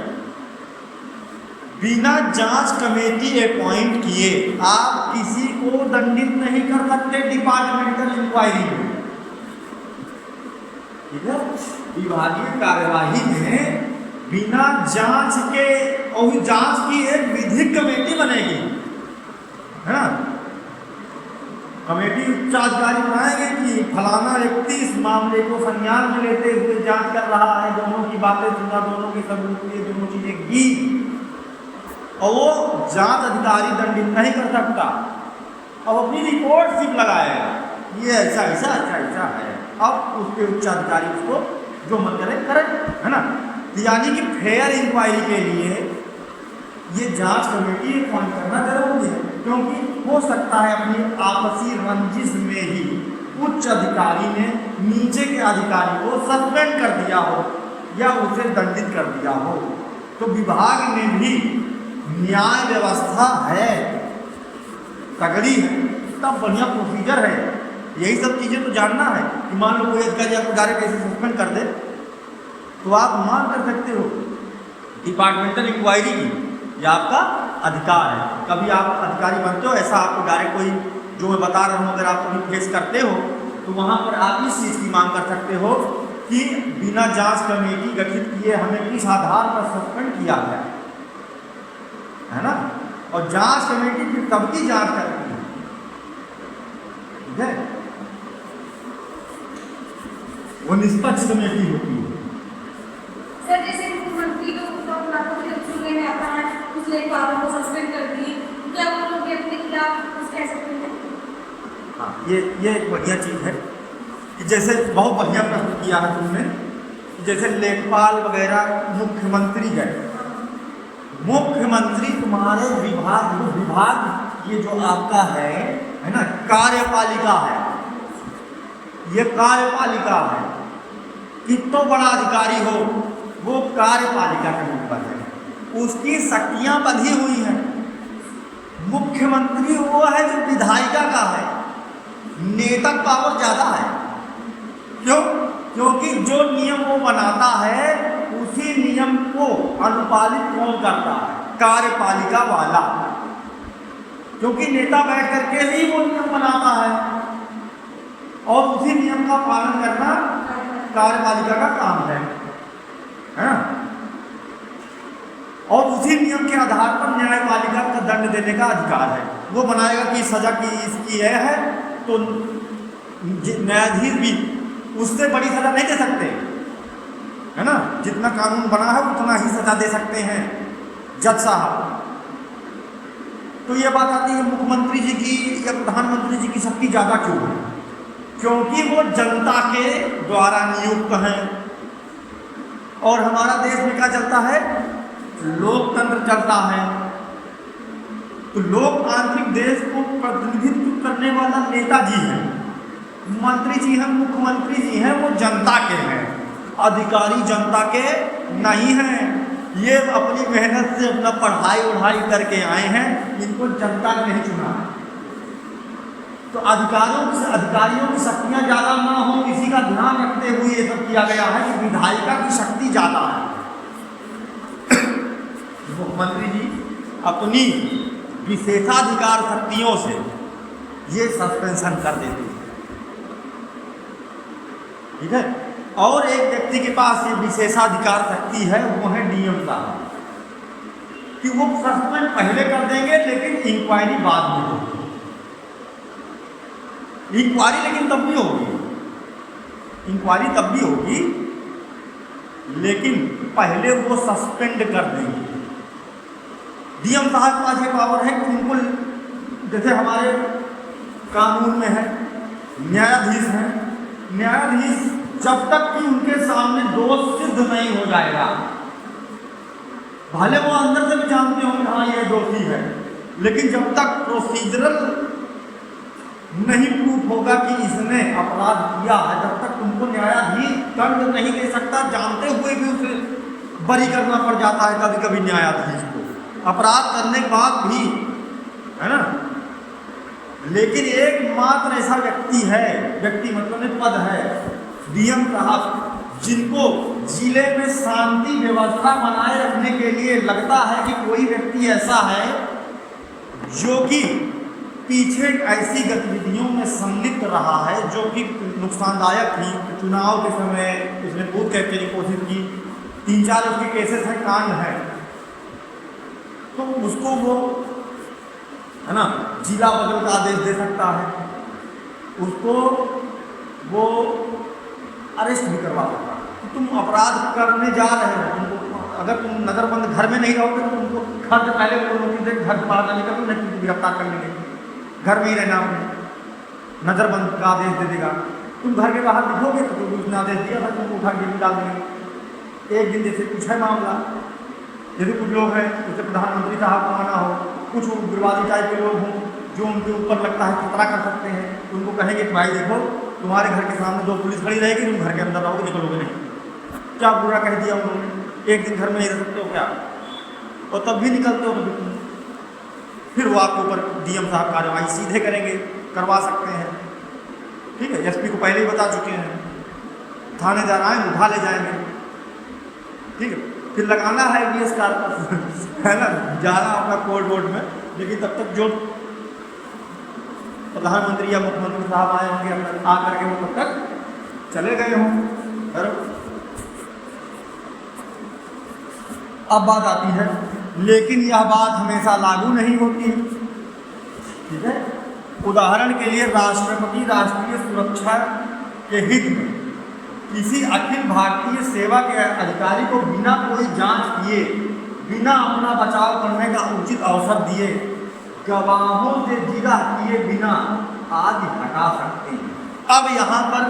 बिना जांच कमेटी अपॉइंट किए आप किसी को दंडित नहीं कर सकते डिपार्टमेंटल इंक्वायरी में, ठीक है। विभागीय कार्यवाही में बिना जांच के, और जांच की एक विधिक कमेटी बनेगी, है ना। कमेटी उच्चाधिकारी बनाएंगे कि फलाना व्यक्ति इस मामले को संज्ञान में लेते हुए जांच कर रहा है, दोनों की बातें सुना, दोनों की सबूत लिए, दोनों चीजें की, और वो जांच अधिकारी दंडित नहीं कर सकता। अब अपनी रिपोर्ट सिर्फ लगाएगा, ये ऐसा ऐसा ऐसा ऐसा है, अब उसके उच्चाधिकारी उसको जो मन करे करें, है ना। यानी कि फेयर इंक्वायरी के लिए ये जांच कमेटी अपॉइंट करना जरूरी है, क्योंकि हो सकता है अपनी आपसी रंजिश में ही उच्च अधिकारी ने नीचे के अधिकारी को सस्पेंड कर दिया हो या उसे दंडित कर दिया हो। तो विभाग में भी न्याय व्यवस्था है, तगड़ी है, इतना बढ़िया प्रोसीजर है। यही सब चीज़ें तो जानना है कि मान लो कोई अधिकारी आपको डायरेक्ट ऐसे सस्पेंड कर दे तो आप मांग कर सकते हो डिपार्टमेंटल इंक्वायरी की, यह आपका अधिकार है। कभी आप अधिकारी बनते हो, ऐसा आपको डायरेक्ट कोई जो मैं बता रहा हूँ अगर आप कभी फेस करते हो तो वहाँ पर आप इस चीज़ की मांग कर सकते हो कि बिना जांच कमेटी गठित किए हमें किस आधार पर सस्पेंड किया गया, है ना। और जांच कमेटी फिर तब की जांच करती है, ठीक है, वो निष्पक्ष कमेटी होती है। सर जैसे मुख्यमंत्री लोग तो चुने में आता है, कुछ लेखपालों को सस्पेंड कर दिए, क्या वो लोग भी अपने खिलाफ कुछ कह सकते हैं? हाँ, ये एक बढ़िया चीज़ है कि जैसे बहुत बढ़िया प्रश्न किया है तुमने, जैसे लेखपाल वगैरह मुख्यमंत्री गए, मुख्यमंत्री तुम्हारे विभाग ये जो आपका है ना, कार्यपालिका है, ये कार्यपालिका है, कितना बड़ा अधिकारी हो वो कार्यपालिका के मुखिया है, उसकी शक्तियां बंधी हुई हैं। मुख्यमंत्री वो है जो विधायिका का है, नेता पावर ज़्यादा है। क्यों? क्योंकि जो नियम वो बनाता है उसी नियम को अनुपालित कौन करता है? कार्यपालिका वाला। क्योंकि नेता बैठ करके ही वो नियम बनाता है और उसी नियम का पालन करना कार्यपालिका का काम है ना। और उसी नियम के आधार पर न्यायपालिका का दंड देने का अधिकार है। वो बनाएगा कि सजा की इसकी यह है तो न्यायाधीश भी उससे बड़ी सजा नहीं दे सकते, है ना। जितना कानून बना है उतना ही सजा दे सकते हैं जज साहब। तो ये बात आती है मुख्यमंत्री जी की या प्रधानमंत्री जी की शक्ति ज़्यादा क्यों है? क्योंकि वो जनता के द्वारा नियुक्त हैं। और हमारा देश में क्या चलता है? लोकतंत्र चलता है। तो लोकतांत्रिक देश को प्रतिनिधित्व करने वाला नेताजी है, मंत्री जी हैं, मुख्यमंत्री जी हैं, वो जनता के हैं, अधिकारी जनता के नहीं हैं। ये अपनी मेहनत से अपना पढ़ाई करके आए हैं, इनको जनता ने नहीं चुना है। तो अधिकारियों की शक्तियाँ ज़्यादा ना हो, इसी का ध्यान रखते हुए ये सब किया गया है कि विधायिका की शक्ति ज़्यादा है। मुख्यमंत्री जी अपनी विशेषाधिकार शक्तियों से ये सस्पेंशन कर देते हैं, ठीक है। और एक व्यक्ति के पास ये विशेषाधिकार शक्ति है, वो है डीएम साहब, कि वो सस्पेंड पहले कर देंगे लेकिन इंक्वायरी बाद में होगी। इंक्वायरी लेकिन तब भी होगी, इंक्वायरी तब भी होगी लेकिन पहले वो सस्पेंड कर देंगे। डीएम साहब के पास ये पावर है कि उनको, जैसे हमारे कानून में है न्यायाधीश हैं, न्यायाधीश जब तक कि उनके सामने दोष सिद्ध नहीं हो जाएगा, भले वो अंदर से भी जानते होंगे हाँ ये दोषी है, लेकिन जब तक प्रोसीजरल नहीं प्रूफ होगा कि इसने अपराध किया है, तब तक उनको न्यायाधीश दंड नहीं दे सकता। जानते हुए भी उसे बरी करना पड़ जाता है कभी कभी न्यायाधीश को, अपराध करने के बाद भी, है ना। लेकिन एकमात्र ऐसा व्यक्ति मतलब पद है डीएम साहब, जिनको जिले में शांति व्यवस्था बनाए रखने के लिए लगता है कि कोई व्यक्ति ऐसा है जो कि पीछे ऐसी गतिविधियों में संलिप्त रहा है जो कि नुकसानदायक थी। चुनाव के समय उसने बूथ कैप्चर की कोशिश की, 3-4 उसके केसेस हैं, कांड है, तो उसको वो, है ना, जिला बदल का आदेश दे सकता है, उसको वो अरेस्ट भी करवा सकता है। तो तुम अपराध करने जा रहे हो, तुमको अगर तुम नजरबंद घर में नहीं रहोगे तो तुमको घर से पहले वो नोटिस दे, घर से बाहर ना निकल, नहीं तुमको गिरफ्तार कर लेंगे, घर में ही रहना, आपने नजरबंद का आदेश दे देगा। तुम घर के बाहर दिखोगे तो तुमको उसने आदेश दिया था, तुमको उठा के डाल देंगे। एक दिन जैसे कुछ है मामला, यदि कुछ लोग हैं, जैसे प्रधानमंत्री साहब को आना हो, कुछ उग्रवादी टाइप के लोग हों जो उनके ऊपर लगता है खतरा कर सकते हैं, उनको कहेंगे कि भाई देखो तुम्हारे घर के सामने 2 पुलिस खड़ी रहेगी, तुम घर के अंदर रहोगे, निकलोगे नहीं। क्या बुरा कह दिया उन्होंने, एक दिन घर में ही रह सकते हो क्या, और तब भी निकलते हो तो फिर वो आपके ऊपर डीएम साहब कार्रवाई सीधे करेंगे, करवा सकते हैं, ठीक है। एसपी को पहले ही बता चुके हैं, थानेदार आए उठा ले जाएंगे, ठीक है। फिर लगाना है वीएस कार्पस, है ना, जाना अपना कोर्ट में, लेकिन तब तक जो प्रधानमंत्री या मुख्यमंत्री साहब आए होंगे आकर के वो तब तक चले गए हों। अब बात आती है, लेकिन यह बात हमेशा लागू नहीं होती है, ठीक है। उदाहरण के लिए राष्ट्रपति राष्ट्रीय सुरक्षा के हित में किसी अखिल भारतीय सेवा के अधिकारी को बिना कोई जांच किए, बिना अपना बचाव करने का उचित अवसर दिए, गवाहों से जिरह किए बिना आदि हटा सकते हैं। अब यहाँ पर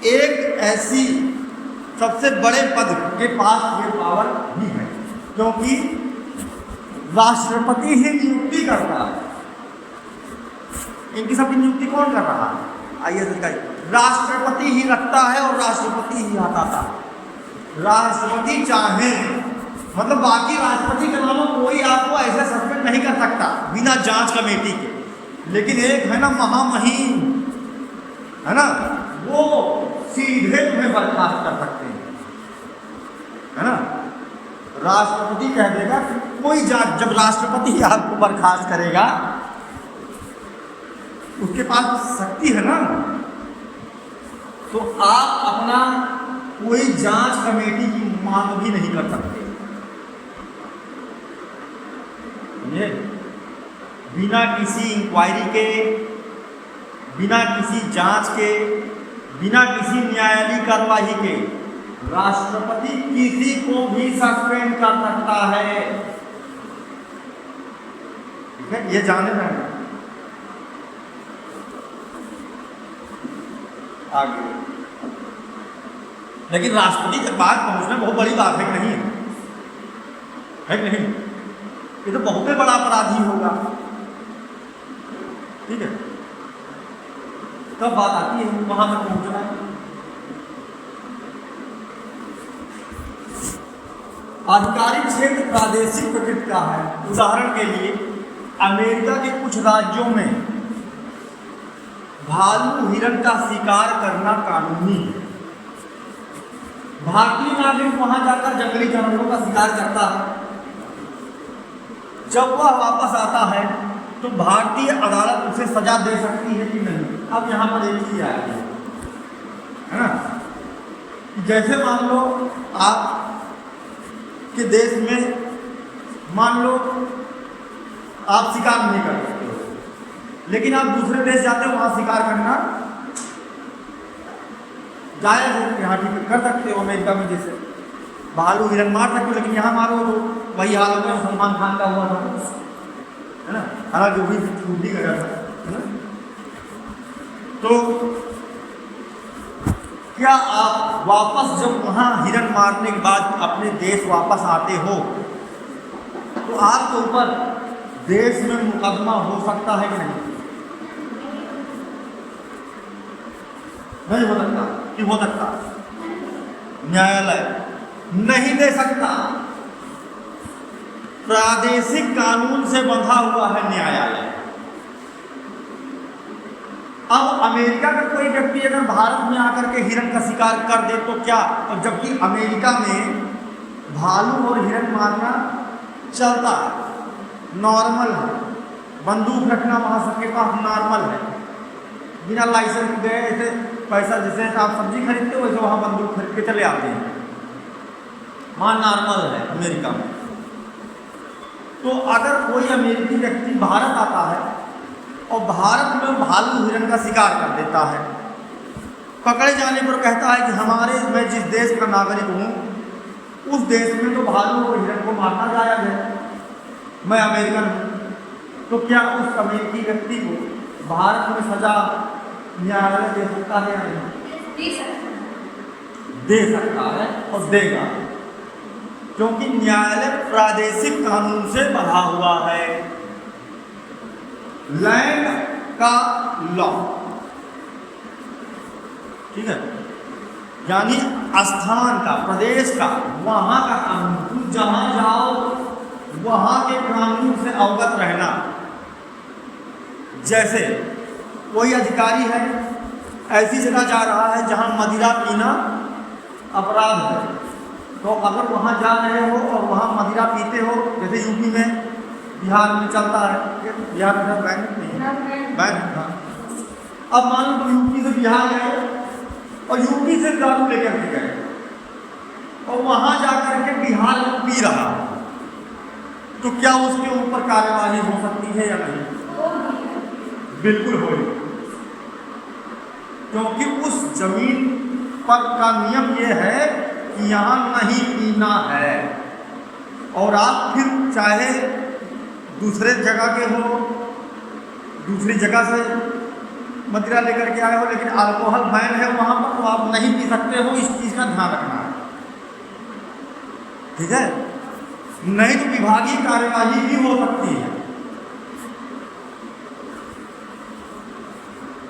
एक ऐसी सबसे बड़े पद के पास ये पावर भी है, क्योंकि राष्ट्रपति ही नियुक्ति करता है। इनकी सबकी नियुक्ति कौन कर रहा है? आइए अधिकारी, राष्ट्रपति ही रखता है और राष्ट्रपति ही हटाता है। राष्ट्रपति चाहे, मतलब बाकी राष्ट्रपति के अलावा कोई आपको ऐसे सस्पेंड नहीं कर सकता बिना जांच कमेटी के, लेकिन एक है ना महामहिम, है ना, वो सीधे तुम्हें बर्खास्त कर सकते हैं, है ना। राष्ट्रपति कह देगा कि कोई जांच, जब राष्ट्रपति आपको बर्खास्त करेगा, उसके पास शक्ति है ना, तो आप अपना कोई जांच कमेटी की मांग भी नहीं कर सकते। ये बिना किसी इंक्वायरी के, बिना किसी जांच के, बिना किसी न्यायालयीय कार्रवाई के राष्ट्रपति किसी को भी सस्पेंड कर सकता है। ठीक है, ये जाने रहना। आगे लेकिन राष्ट्रपति के पास पहुंचना बहुत बड़ी बात है कि नहीं, है कि नहीं? ये तो बहुत ही बड़ा अपराधी होगा। ठीक है, तब बात आती है वहां तक पहुंचना। आधिकारिक क्षेत्र प्रादेशिक प्रकृति का है। उदाहरण के लिए अमेरिका के कुछ राज्यों में भालू हिरण का शिकार करना कानूनी है। भारतीय नागरिक वहां जाकर जंगली जानवरों का शिकार करता है, जब वह वापस आता है तो भारतीय अदालत उसे सजा दे सकती है कि नहीं। अब यहाँ पर एक चीज आती है ना, जैसे मान लो आप के देश में मान लो आप शिकार नहीं कर सकते हो, लेकिन आप दूसरे देश जाते हो, वहां शिकार करना जायज है, यहाँ ठीक कर सकते हो। अमेरिका में जैसे भालू हिरन मार सकते हो, लेकिन यहाँ मारो तो वही हाल में सलमान खान का हुआ था, है ना, हालांकि वो भी छूट गया था, है ना। तो क्या आप वापस जब वहाँ हिरन मारने के बाद अपने देश वापस आते हो तो आपके ऊपर देश में मुकदमा हो सकता है कि नहीं? नहीं हो सकता। कि हो सकता? न्यायालय नहीं दे सकता। प्रादेशिक कानून से बंधा हुआ है न्यायालय। अब अमेरिका का कोई व्यक्ति अगर भारत में आकर के हिरन का शिकार कर दे तो क्या, और जबकि अमेरिका में भालू और हिरन मारना चलता है, नॉर्मल है, बंदूक रखना वहाँ सबके पास नॉर्मल है, बिना लाइसेंस गए ऐसे पैसा जैसे आप सब्जी खरीदते हो वैसे वहाँ बंदूक खरीद के चले आते हैं, वहाँ नॉर्मल है अमेरिका में। तो अगर कोई अमेरिकी व्यक्ति भारत आता है और भारत में भालू हिरन का शिकार कर देता है, पकड़े जाने पर कहता है कि मैं जिस देश का नागरिक हूँ उस देश में तो भालू और हिरन को मारना जायज है, मैं अमेरिकन हूँ, तो क्या उस अमेरिकी व्यक्ति को भारत में सजा न्यायालय दे सकता है या नहीं? दे सकता है और देगा, क्योंकि न्यायालय प्रादेशिक कानून से बंधा हुआ है, लैंड का लॉ। ठीक है, यानी स्थान का, प्रदेश का, वहां का कानून, तुम जहां जाओ वहां के कानून से अवगत रहना। जैसे कोई अधिकारी है, ऐसी जगह जा रहा है जहां मदिरा पीना अपराध है, तो अगर वहां जा रहे हो और वहां मदिरा पीते हो, जैसे यूपी में, बिहार में चलता है, बिहार में बैंक नहीं, बैंक। हाँ, अब मान लो तुम यूपी से बिहार गए और यूपी से दारू लेकर के गए और वहां जाकर के बिहार में पी रहा, तो क्या उसके ऊपर कार्यवाही हो सकती है या नहीं? बिल्कुल होगी, क्योंकि उस जमीन पर का नियम यह है कि यहाँ नहीं पीना है, और आप फिर चाहे दूसरे जगह के हो, दूसरी जगह से मदिरा लेकर के आए हो, लेकिन अल्कोहल बैन है वहाँ पर, तो आप नहीं पी सकते हो। इस चीज़ का ध्यान रखना है, ठीक है, नहीं तो विभागीय कार्यवाही भी हो सकती है।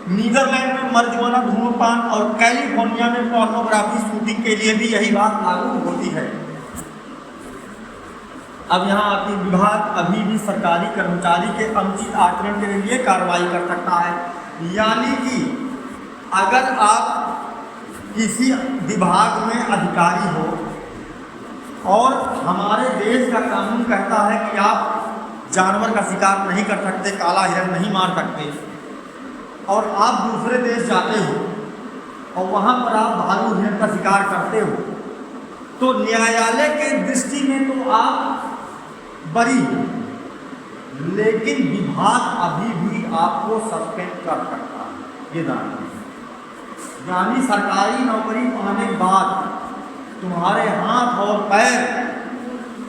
नीदरलैंड में मर्जुआना धूम्रपान और कैलिफोर्निया में पोर्नोग्राफी शूटिंग के लिए भी यही बात लागू होती है। अब यहाँ आपकी विभाग अभी भी सरकारी कर्मचारी के अनुचित आचरण के लिए कार्रवाई कर सकता है, यानी कि अगर आप किसी विभाग में अधिकारी हो और हमारे देश का कानून कहता है कि आप जानवर का शिकार नहीं कर सकते, काला हिरन नहीं मार सकते, और आप दूसरे देश जाते हो और वहाँ पर आप भालू हिरन का शिकार करते हो, तो न्यायालय के दृष्टि में तो आप बरी हो, लेकिन विभाग अभी भी आपको सस्पेंड कर सकता है। ये यानी सरकारी नौकरी पाने के बाद तुम्हारे हाथ और पैर,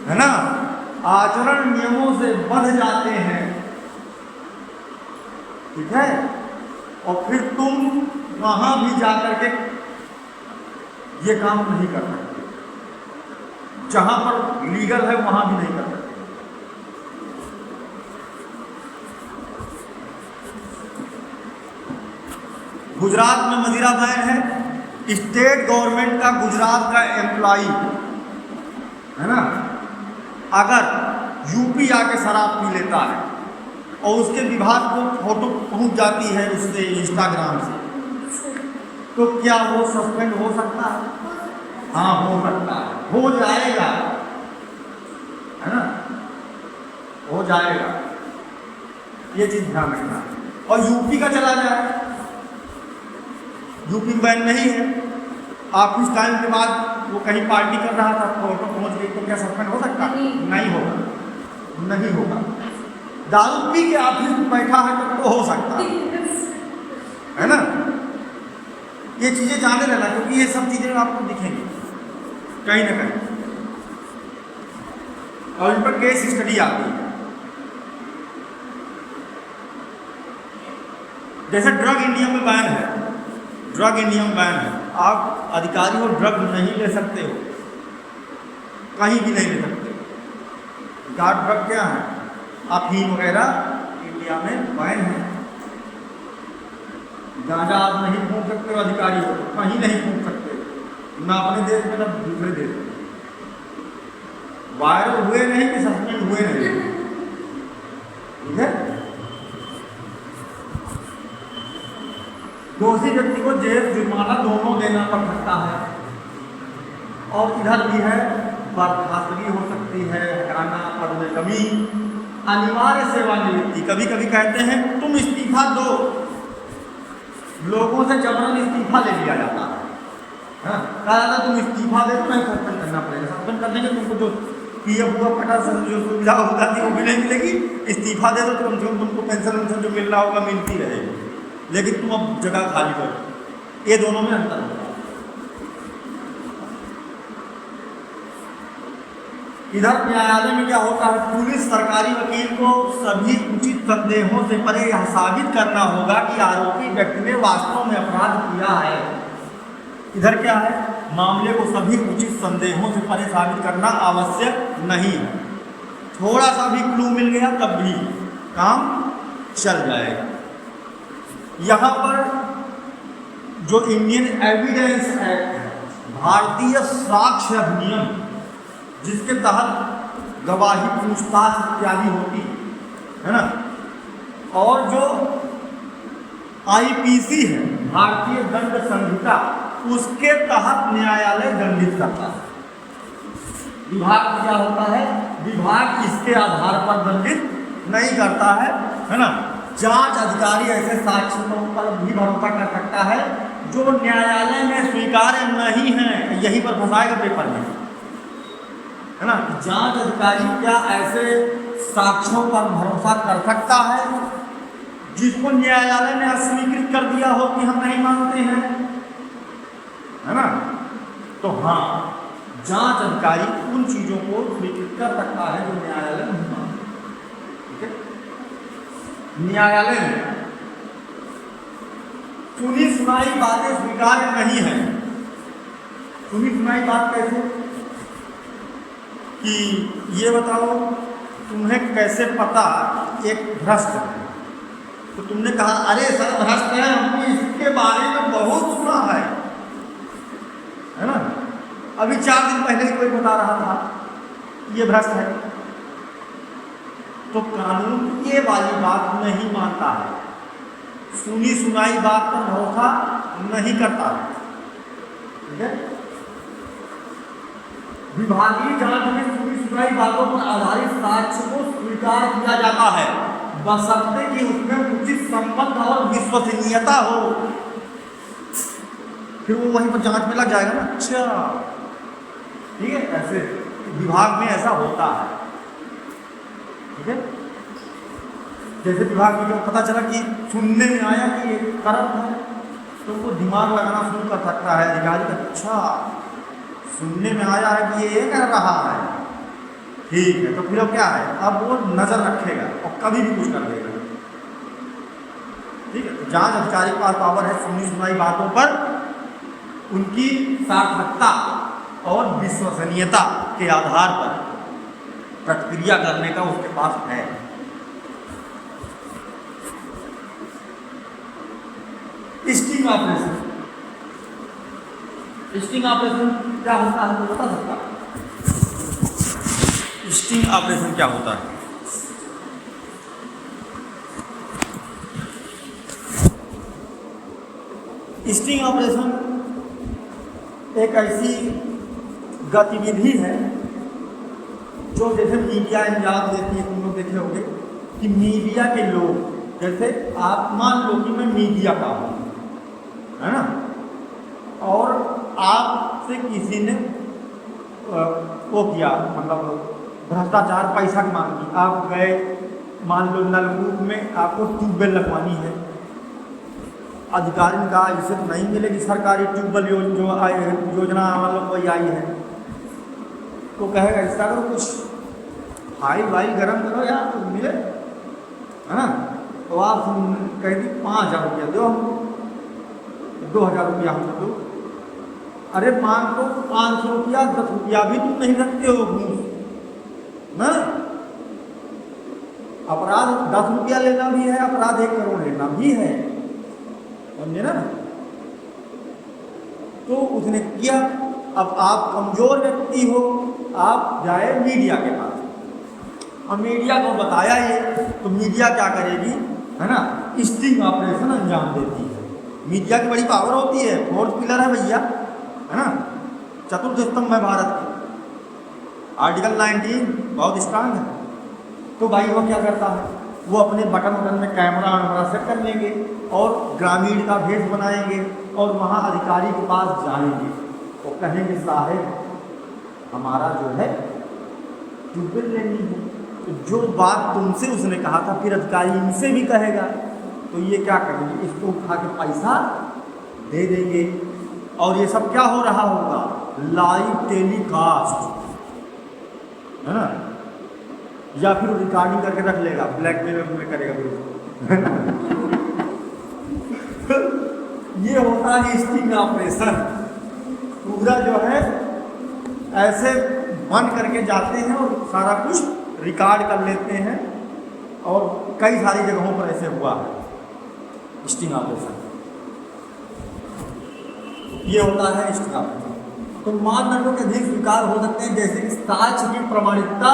है ना, आचरण नियमों से बढ़ जाते हैं ठीक है, और फिर तुम वहां भी जाकर के ये काम नहीं कर सकते, जहां पर लीगल है वहां भी नहीं कर सकते। गुजरात में मदिरा बैन है, स्टेट गवर्नमेंट का गुजरात का एम्प्लॉई है ना, अगर यूपी आके शराब पी लेता है और उसके विभाग को फोटो पहुंच जाती है उससे इंस्टाग्राम से, तो क्या वो सस्पेंड हो सकता है? हाँ, हो सकता है, हो जाएगा, है ना, हो जाएगा, ये चीज ध्यान रखना। और यूपी का चला जाए, यूपी में बैन नहीं है, ऑफिस टाइम के बाद वो कहीं पार्टी कर रहा था, फोटो पहुंच गई, तो क्या सस्पेंड हो सकता? नहीं होगा, नहीं होगा। दारू पी के ऑफिस में बैठा है तो हो सकता है ना। ये चीजें जाने लेना, क्योंकि ये सब चीजें आपको दिखेंगी कहीं ना कहीं, और इन पर केस स्टडी आती है। जैसे ड्रग इंडिया में बैन है, ड्रग इंडिया में बैन है, आप अधिकारी हो, ड्रग नहीं ले सकते हो, कहीं भी नहीं ले सकते। गार्ड ड्रग क्या है? अफीम वगैरह इंडिया में बैन है। गांजा आप नहीं फूंक सकते हो, अधिकारी हो, कहीं नहीं फूंक सकते, ना अपने देश में ना दूसरे देश में। वायरल हुए नहीं कि सस्पेंड हुए नहीं, ठीक है। दोषी व्यक्ति को जेल जुर्माना दोनों देना पड़ सकता है, और इधर भी है बर्खास्तगी हो सकती है, हटाना, पद में कमी, अनिवार्य सेवानिवृत्ति। कभी कभी कहते हैं तुम इस्तीफा दो, लोगों से जबरन इस्तीफा ले लिया जाता है, हाँ, कहा जाता तुम इस्तीफा दे तो नहीं सस्पेंड करना पड़ेगा, सस्पेंड करने के तुमको जो पीएफ हुआ फटा जो सुविधा हो जाती है वो भी नहीं मिलेगी, इस्तीफा दे दो तो कम से कम तुमको पेंशन वेंशन जो मिल रहा होगा मिलती रहेगी, लेकिन तुम अब जगह खाली करो। ये दोनों में अंतर होता है। इधर न्यायालय में क्या होता है, पुलिस सरकारी वकील को सभी उचित संदेहों से परे यह साबित करना होगा कि आरोपी व्यक्ति ने वास्तव में अपराध किया है। इधर क्या है, मामले को सभी उचित संदेहों से परे साबित करना आवश्यक नहीं है। थोड़ा सा भी क्लू मिल गया तब भी काम चल जाएगा। यहाँ पर जो इंडियन एविडेंस एक्ट है, भारतीय साक्ष्य अधिनियम, जिसके तहत गवाही, पूछताछ इत्यादि होती है ना, और जो आईपीसी है, भारतीय दंड संहिता, उसके तहत न्यायालय दंडित करता है। विभाग क्या होता है, विभाग इसके आधार पर दंडित नहीं करता है ना। जांच अधिकारी ऐसे साक्ष्यों पर भी भरोसा कर सकता है जो न्यायालय में स्वीकार्य नहीं है। यहीं पर फंसाएगा पेपर में, है ना। जांच अधिकारी क्या ऐसे साक्ष्यों पर भरोसा कर सकता है जिसको न्यायालय ने अस्वीकृत कर दिया हो कि हम नहीं मानते हैं, है ना। तो हाँ, जांच अधिकारी उन चीजों को स्वीकृत कर सकता है जो न्यायालय नहीं मानता, ठीक है। न्यायालय में सुनी सुनाई बातें स्वीकार्य नहीं है। सुनी सुनाई बात कैसे, कि ये बताओ तुम्हें कैसे पता एक भ्रष्ट है, तो तुमने कहा अरे सर भ्रष्ट है, हमने इसके बारे में बहुत सुना है ना। अभी 4 दिन पहले ही कोई बता रहा था ये भ्रष्ट है, तो कानून ये वाली बात नहीं मानता है, सुनी सुनाई बात पर भरोसा नहीं करता है, ठीक है। विभागीय जांच में सुनी सुनाई बातों पर आधारित साक्ष्य को स्वीकार किया जाता है, बशर्ते कि उसमें उचित संबंध और विश्वसनीयता हो। फिर वो वहीं पर जांच में लग जाएगा ना, अच्छा ठीक है। ऐसे विभाग में ऐसा होता है, ठीक है। जैसे विभाग में पता चला कि सुनने में आया कि ये करप्ट है, तो वो दिमाग लगाना शुरू कर सकता है अधिकारी का, अच्छा सुनने में आया है कि ये कर रहा है, ठीक है। तो फिर अब क्या है, अब वो नजर रखेगा और कभी भी कुछ कर देगा, जांच अधिकारी के पास पावर है सुनी सुनाई बातों पर उनकी सार्थकता और विश्वसनीयता के आधार पर प्रतिक्रिया करने का उसके पास है। स्टिंग ऑपरेशन, स्टिंग ऑपरेशन क्या होता है तो बता सकता? स्टिंग ऑपरेशन क्या होता है? स्टिंग ऑपरेशन एक ऐसी गतिविधि है जो जैसे मीडिया अंजाम देती है, तुम लोग देखे होंगे कि मीडिया के लोग, जैसे आप मान लो कि मैं मीडिया का हूँ, है ना, और आपसे किसी ने वो किया, मतलब भ्रष्टाचार, पैसा की मांग की, आप गए, मान लो नलकूप में आपको ट्यूबवेल लगवानी है, अधिकारी ने कहा इसे तो नहीं मिलेगी सरकारी ट्यूबवेल योजना मतलब कोई आई है, तो कहेगा ऐसा करो कुछ फाइल वाइल गर्म करो यार तो मिले, है ना, तो आप कहेंगे 5,000 रुपया दो हमको, 2,000 रुपया हमको दो। अरे मान लो 500 रुपया 10 रुपया भी तुम नहीं रखते हो घूस ना, अपराध 10 रुपया लेना भी है, अपराध 1 करोड़ लेना भी है, समझे ना। तो उसने किया, अब आप कमजोर व्यक्ति हो, आप जाए मीडिया के पास, और मीडिया को बताया ये, तो मीडिया क्या करेगी, है ना, स्टिंग ऑपरेशन अंजाम देती है। मीडिया की बड़ी पावर होती है, 4th पिलर है भैया, है ना, चतुर्थ स्तंभ है भारत की, आर्टिकल 19 बहुत स्ट्रांग है। तो भाई वो क्या करता है, वो अपने बटन वटन में कैमरा वैमरा सेट कर लेंगे और ग्रामीण का भेष बनाएंगे और वहाँ अधिकारी के पास जाएंगे, वो कहेंगे साहेब हमारा जो है ट्यूबवेल लेनी है, तो जो बात तुमसे उसने कहा था फिर अधिकारी इनसे भी कहेगा, तो ये क्या करेंगे, इसको उठा के पैसा दे देंगे, और ये सब क्या हो रहा होगा, लाइव टेलीकास्ट, है ना, या फिर रिकॉर्डिंग करके रख लेगा, ब्लैकमेल में करेगा फिर, है ना। ये होता है स्टिंग ऑपरेशन। पूरा जो है ऐसे बंद करके जाते हैं और सारा कुछ रिकॉर्ड कर लेते हैं, और कई सारी जगहों पर ऐसे हुआ है स्टिंग ऑपरेशन। ये होता है स्टिंग ऑपरेशन। तो मानदंडों के अधिक स्वीकार हो सकते हैं, जैसे कि साक्ष्य की प्रमाणिकता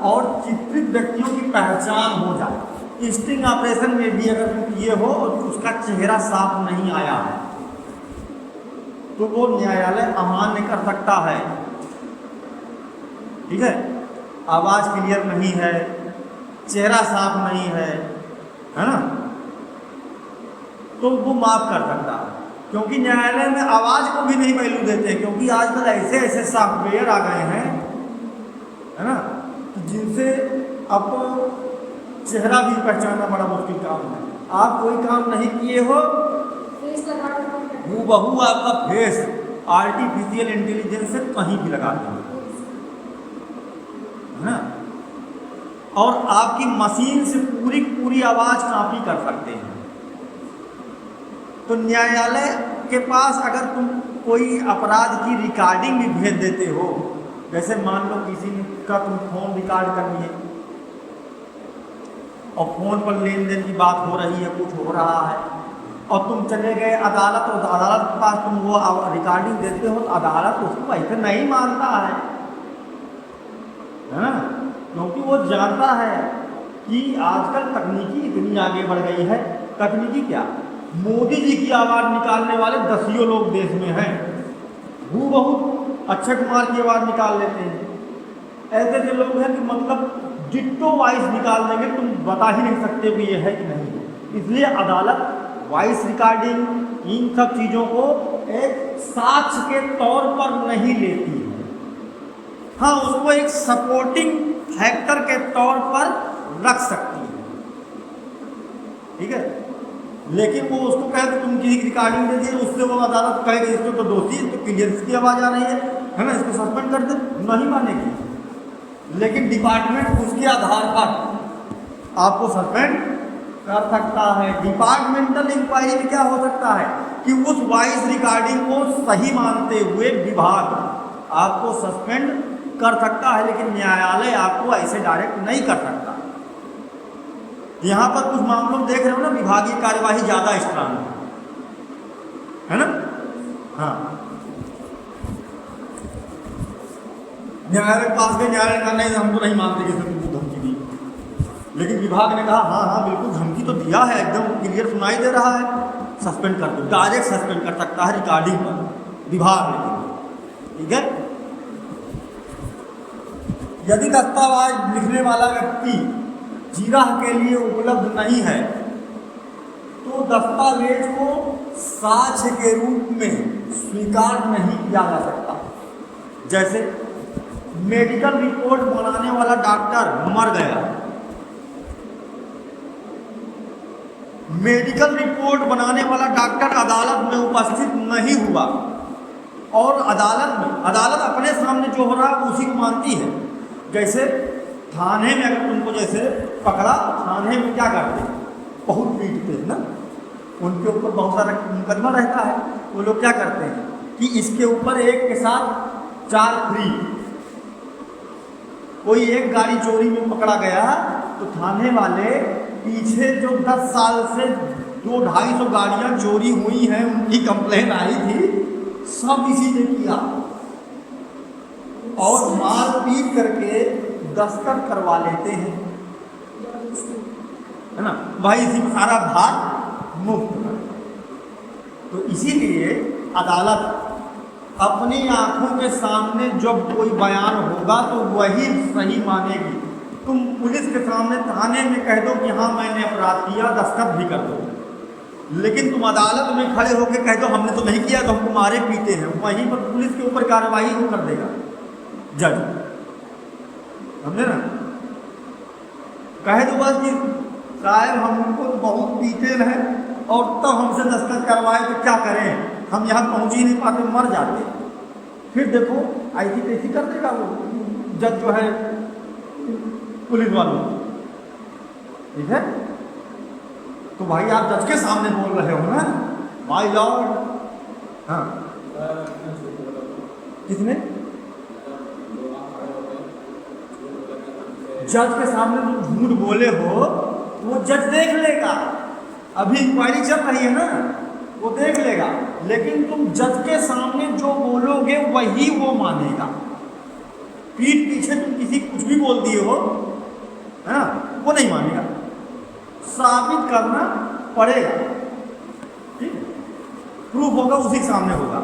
और चित्रित व्यक्तियों की पहचान हो जाए। स्टिंग ऑपरेशन में भी अगर तुम किए हो और उसका चेहरा साफ नहीं आया है तो वो न्यायालय अमान्य कर सकता है, ठीक है, आवाज क्लियर नहीं है, चेहरा साफ नहीं है ना, तो वो माफ कर सकता है, क्योंकि न्यायालय में आवाज को भी नहीं वैल्यू देते, क्योंकि आजकल ऐसे ऐसे सॉफ्टवेयर आ गए हैं, है ना, जिनसे आपको चेहरा भी पहचानना बड़ा मुश्किल काम है। आप कोई काम नहीं किए हो, हूबहू आपका फेस आर्टिफिशियल इंटेलिजेंस से कहीं भी लगा देंगे, है ना, और आपकी मशीन से पूरी पूरी आवाज कॉपी कर सकते हैं। तो न्यायालय के पास अगर तुम कोई अपराध की रिकॉर्डिंग भी भेज देते हो, जैसे मान लो किसी का तुम फोन रिकॉर्ड कर लिए और फोन पर लेन देन की बात हो रही है, कुछ हो रहा है, और तुम चले गए अदालत, और अदालत के पास तुम वो रिकॉर्डिंग देते हो, तो अदालत उसको ऐसे नहीं मानता है ना, क्योंकि वो जानता है कि आजकल तकनीकी इतनी आगे बढ़ गई है। तकनीकी क्या, मोदी जी की आवाज़ निकालने वाले दसियों लोग देश में हैं, हूबहू अक्षय कुमार की आवाज़ निकाल लेते हैं। ऐसे जो लोग हैं कि मतलब डिट्टो वॉइस निकाल देंगे, तुम बता ही नहीं सकते कि ये है कि नहीं। इसलिए अदालत वॉइस रिकॉर्डिंग इन सब चीज़ों को एक साक्ष्य के तौर पर नहीं लेती है, हाँ उसको एक सपोर्टिंग फैक्टर के तौर पर रख सकती है, ठीक है। लेकिन वो उसको कहे तो तुम किसी की रिकॉर्डिंग दे दिए, उससे वो अदालत कहेगी इसको तो दोषी, तो क्लियरेंस की आवाज़ आ रही है ना, इसको सस्पेंड कर दे, नहीं मानेगी। लेकिन डिपार्टमेंट उसके आधार पर आपको सस्पेंड कर सकता है। डिपार्टमेंटल इंक्वायरी में क्या हो सकता है कि उस वॉइस रिकॉर्डिंग को सही मानते हुए विभाग आपको सस्पेंड कर सकता है, लेकिन न्यायालय आपको ऐसे डायरेक्ट नहीं कर सकता। यहाँ पर कुछ मामलों में देख रहे हो ना, विभागीय कार्यवाही ज़्यादा स्ट्रांग है ना। हाँ, न्यायालय के पास गए, न्यायालय ने कहा नहीं हम तो नहीं मानते कि तुमको धमकी दी, लेकिन विभाग ने कहा हाँ हाँ बिल्कुल धमकी तो दिया है, एकदम क्लियर सुनाई दे रहा है, सस्पेंड कर दो। डायरेक्ट सस्पेंड कर सकता है रिकॉर्डिंग पर विभाग ने, ठीक है। यदि दस्तावेज लिखने वाला व्यक्ति जिरह के लिए उपलब्ध नहीं है तो दस्तावेज को साक्ष्य के रूप में स्वीकार नहीं किया जा सकता। जैसे मेडिकल रिपोर्ट बनाने वाला डॉक्टर मर गया, मेडिकल रिपोर्ट बनाने वाला डॉक्टर अदालत में उपस्थित नहीं हुआ और अदालत अपने सामने जो हो रहा है उसी को मानती है। जैसे थाने में अगर तुमको जैसे पकड़ा, थाने में क्या करते हैं, बहुत पीटते हैं ना, उनके ऊपर बहुत सारा मुकदमा रहता है। वो लोग क्या करते हैं कि इसके ऊपर एक के साथ 4 फ्री। कोई एक गाड़ी चोरी में पकड़ा गया तो थाने वाले पीछे जो 10 साल से 200-250 गाड़ियां चोरी हुई हैं उनकी कंप्लेन आई थी, सब इसी ने किया और मार पीट करके दस्तखत करवा लेते हैं, है ना भाई, इसी में सारा भार मुक्त है। तो इसीलिए अदालत अपनी आंखों के सामने जब कोई बयान होगा तो वही सही मानेगी। तुम पुलिस के सामने थाने में कह दो कि हाँ मैंने अपराध किया, दस्तखत भी कर दो, लेकिन तुम अदालत में खड़े होकर कह दो हमने तो नहीं किया, तो हमको मारे पीटे हैं, वहीं पर पुलिस के ऊपर कार्रवाई वो कर देगा जज, समझे ना। कहे तो बस कि साहब हमको तो बहुत पीटे हैं और तब हमसे दस्तखत करवाए तो क्या करें, हम यहाँ पहुँच ही नहीं पाते, मर जाते। फिर देखो ऐसी तैसी कर देगा वो जज जो है पुलिस वालों, ठीक है। तो भाई आप जज के सामने बोल रहे हो ना, माय लॉर्ड। हाँ, किसने जज के सामने तुम झूठ बोले हो वो जज देख लेगा, अभी इंक्वायरी चल रही है ना, वो देख लेगा, लेकिन तुम जज के सामने जो बोलोगे वही वो मानेगा। पीठ पीछे तुम किसी कुछ भी बोल दिए हो, है ना, वो नहीं मानेगा, साबित करना पड़ेगा, ठीक है, प्रूफ होगा उसी के सामने होगा।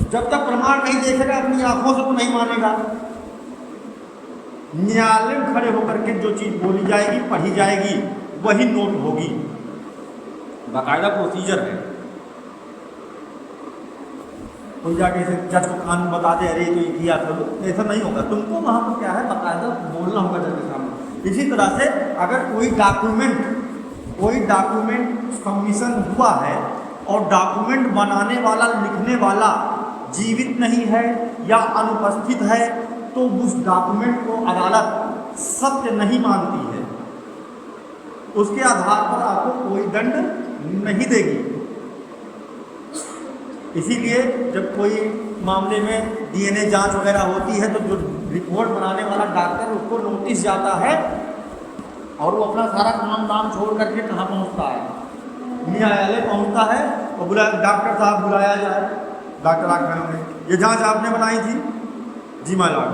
जब तक प्रमाण नहीं देखेगा अपनी आंखों से तो नहीं मानेगा। न्यायालय में खड़े होकर के जो चीज़ बोली जाएगी, पढ़ी जाएगी, वही नोट होगी, बाकायदा प्रोसीजर है। कोई जाके जज को कानून बता दे अरे तो ये किया था, ऐसा नहीं होगा। तुमको वहाँ पर क्या है, बाकायदा बोलना होगा जज के सामने। इसी तरह से अगर कोई डॉक्यूमेंट सबमिशन हुआ है और डॉक्यूमेंट बनाने वाला, लिखने वाला जीवित नहीं है या अनुपस्थित है तो उस डॉक्यूमेंट को अदालत सत्य नहीं मानती है, उसके आधार पर आपको कोई दंड नहीं देगी। इसीलिए जब कोई मामले में डीएनए जांच वगैरह होती है तो जो रिपोर्ट बनाने वाला डॉक्टर, उसको नोटिस जाता है और वो अपना सारा काम दाम छोड़ करके कहाँ पहुँचता है, न्यायालय पहुँचता है और डॉक्टर साहब बुलाया जाए, डॉक्टर आकर ये जांच आपने बनाई थी जी माय लॉर्ड,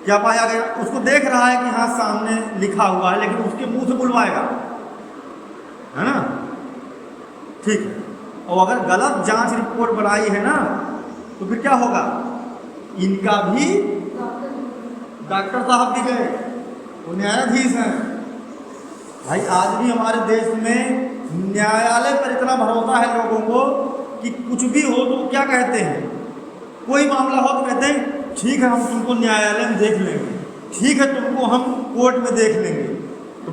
क्या पाया गया। उसको देख रहा है कि हाँ सामने लिखा हुआ है, लेकिन उसके मुंह से बुलवाएगा, है ना, ठीक है। और अगर गलत जांच रिपोर्ट बनाई है ना तो फिर क्या होगा, इनका भी डॉक्टर साहब भी गए, वो न्यायाधीश हैं भाई। आज भी हमारे देश में न्यायालय पर इतना भरोसा है लोगों को कि कुछ भी हो तो क्या कहते हैं, कोई मामला हो तो कहते हैं ठीक है हम तुमको न्यायालय में देख लेंगे, ठीक है तुमको हम कोर्ट में देख लेंगे। तो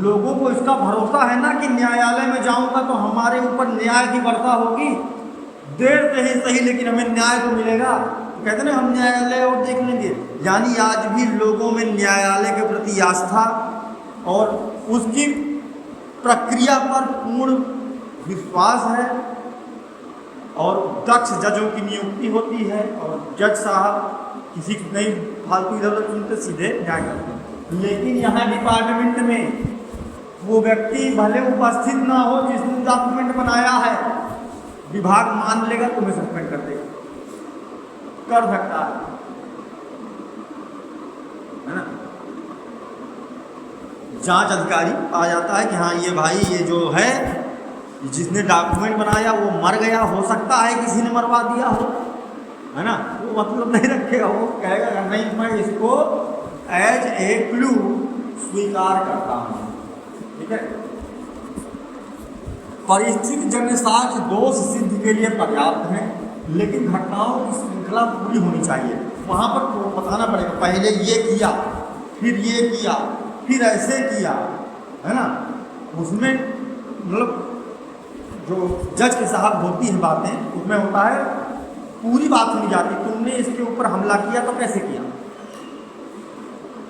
लोगों को इसका भरोसा है ना कि न्यायालय में जाऊंगा तो हमारे ऊपर न्याय की वर्षा होगी, देर से ही सही लेकिन हमें न्याय तो मिलेगा। तो कहते ना हम न्यायालय और देख लेंगे, यानी आज भी लोगों में न्यायालय के प्रति आस्था और उसकी प्रक्रिया पर पूर्ण विश्वास है और दक्ष जजों की नियुक्ति होती है और जज साहब किसी नहीं फालतू इधर उधर सुनते सीधे न्याय करते हैं। लेकिन यहाँ डिपार्टमेंट में वो व्यक्ति भले उपस्थित ना हो जिसने डॉक्यूमेंट बनाया है, विभाग मान लेगा, तुम्हें सस्पेंड कर देगा, कर सकता है ना। जांच अधिकारी आ जाता है कि हाँ ये भाई ये जो है जिसने डॉक्यूमेंट बनाया वो मर गया, हो सकता है किसी ने मरवा दिया हो, है ना। वो मतलब नहीं रखेगा, वो कहेगा नहीं मैं इसको एज ए क्लू स्वीकार करता हूँ, ठीक है। परिस्थिति जन्य साक्ष्य दोष सिद्ध के लिए पर्याप्त है, लेकिन घटनाओं की श्रृंखला पूरी होनी चाहिए। वहाँ पर तो बताना पड़ेगा पहले ये किया, फिर ये किया, फिर ऐसे किया, है ना। उसमें मतलब जो जज के साहब होती है बातें, उसमें होता है पूरी बात सुनी जाती, तुमने इसके ऊपर हमला किया तो कैसे किया,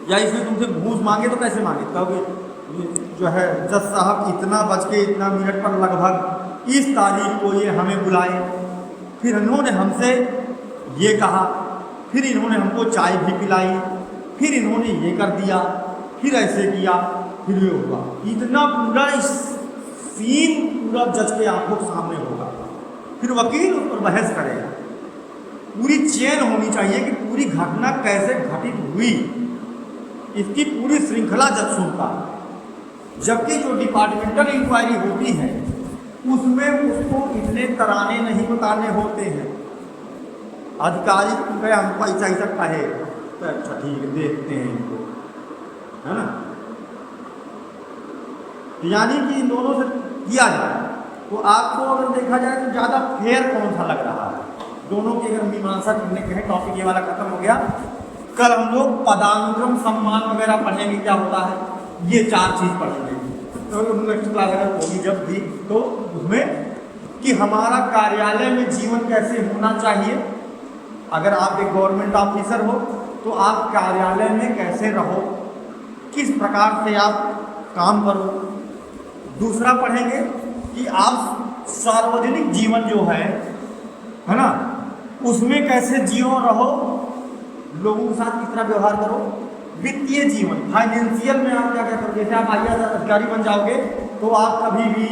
या इसने तुमसे घूस मांगे तो कैसे मांगे। कहोगे जो है जज साहब इतना बज के इतना मिनट पर लगभग इस तारीख को ये हमें बुलाए, फिर इन्होंने हमसे ये कहा, फिर इन्होंने हमको चाय भी पिलाई, फिर इन्होंने ये कर दिया, फिर ऐसे किया, फिर ये हुआ। इतना पूरा इस सीन पूरा जज के आंखों के सामने होगा, फिर वकील उस पर बहस करेगा। पूरी चेन होनी चाहिए कि पूरी घटना कैसे घटित हुई, इसकी पूरी श्रृंखला जज सुनता है। जबकि जो डिपार्टमेंटल इंक्वायरी होती है उसमें उसको इतने तराने नहीं बताने होते हैं। अधिकारी गए हमको ऐसा ऐसा कहे तो अच्छा ठीक है देखते हैं इनको, है ना। यानी कि इन दोनों से किया जाए तो आपको अगर देखा जाए तो ज़्यादा फेयर कौन सा लग रहा है। दोनों की अगर मीमांसा करने के हैं, टॉपिक ये वाला खत्म हो गया। कल हम लोग पदानुक्रम सम्मान वगैरह पढ़ेंगे, क्या होता है ये 4 चीज़ पढ़ेंगे। तो नेक्स्ट क्लास अगर होगी जब भी तो उसमें कि हमारा कार्यालय में जीवन कैसे होना चाहिए। अगर आप एक गवर्नमेंट ऑफिसर हो तो आप कार्यालय में कैसे रहो, किस प्रकार से आप काम करो। दूसरा पढ़ेंगे कि आप सार्वजनिक जीवन जो है ना, उसमें कैसे जियो रहो, लोगों के साथ किस तरह व्यवहार करो। वित्तीय जीवन, फाइनेंशियल में आप क्या क्या करो। जैसे आप IAS अधिकारी बन जाओगे तो आप कभी भी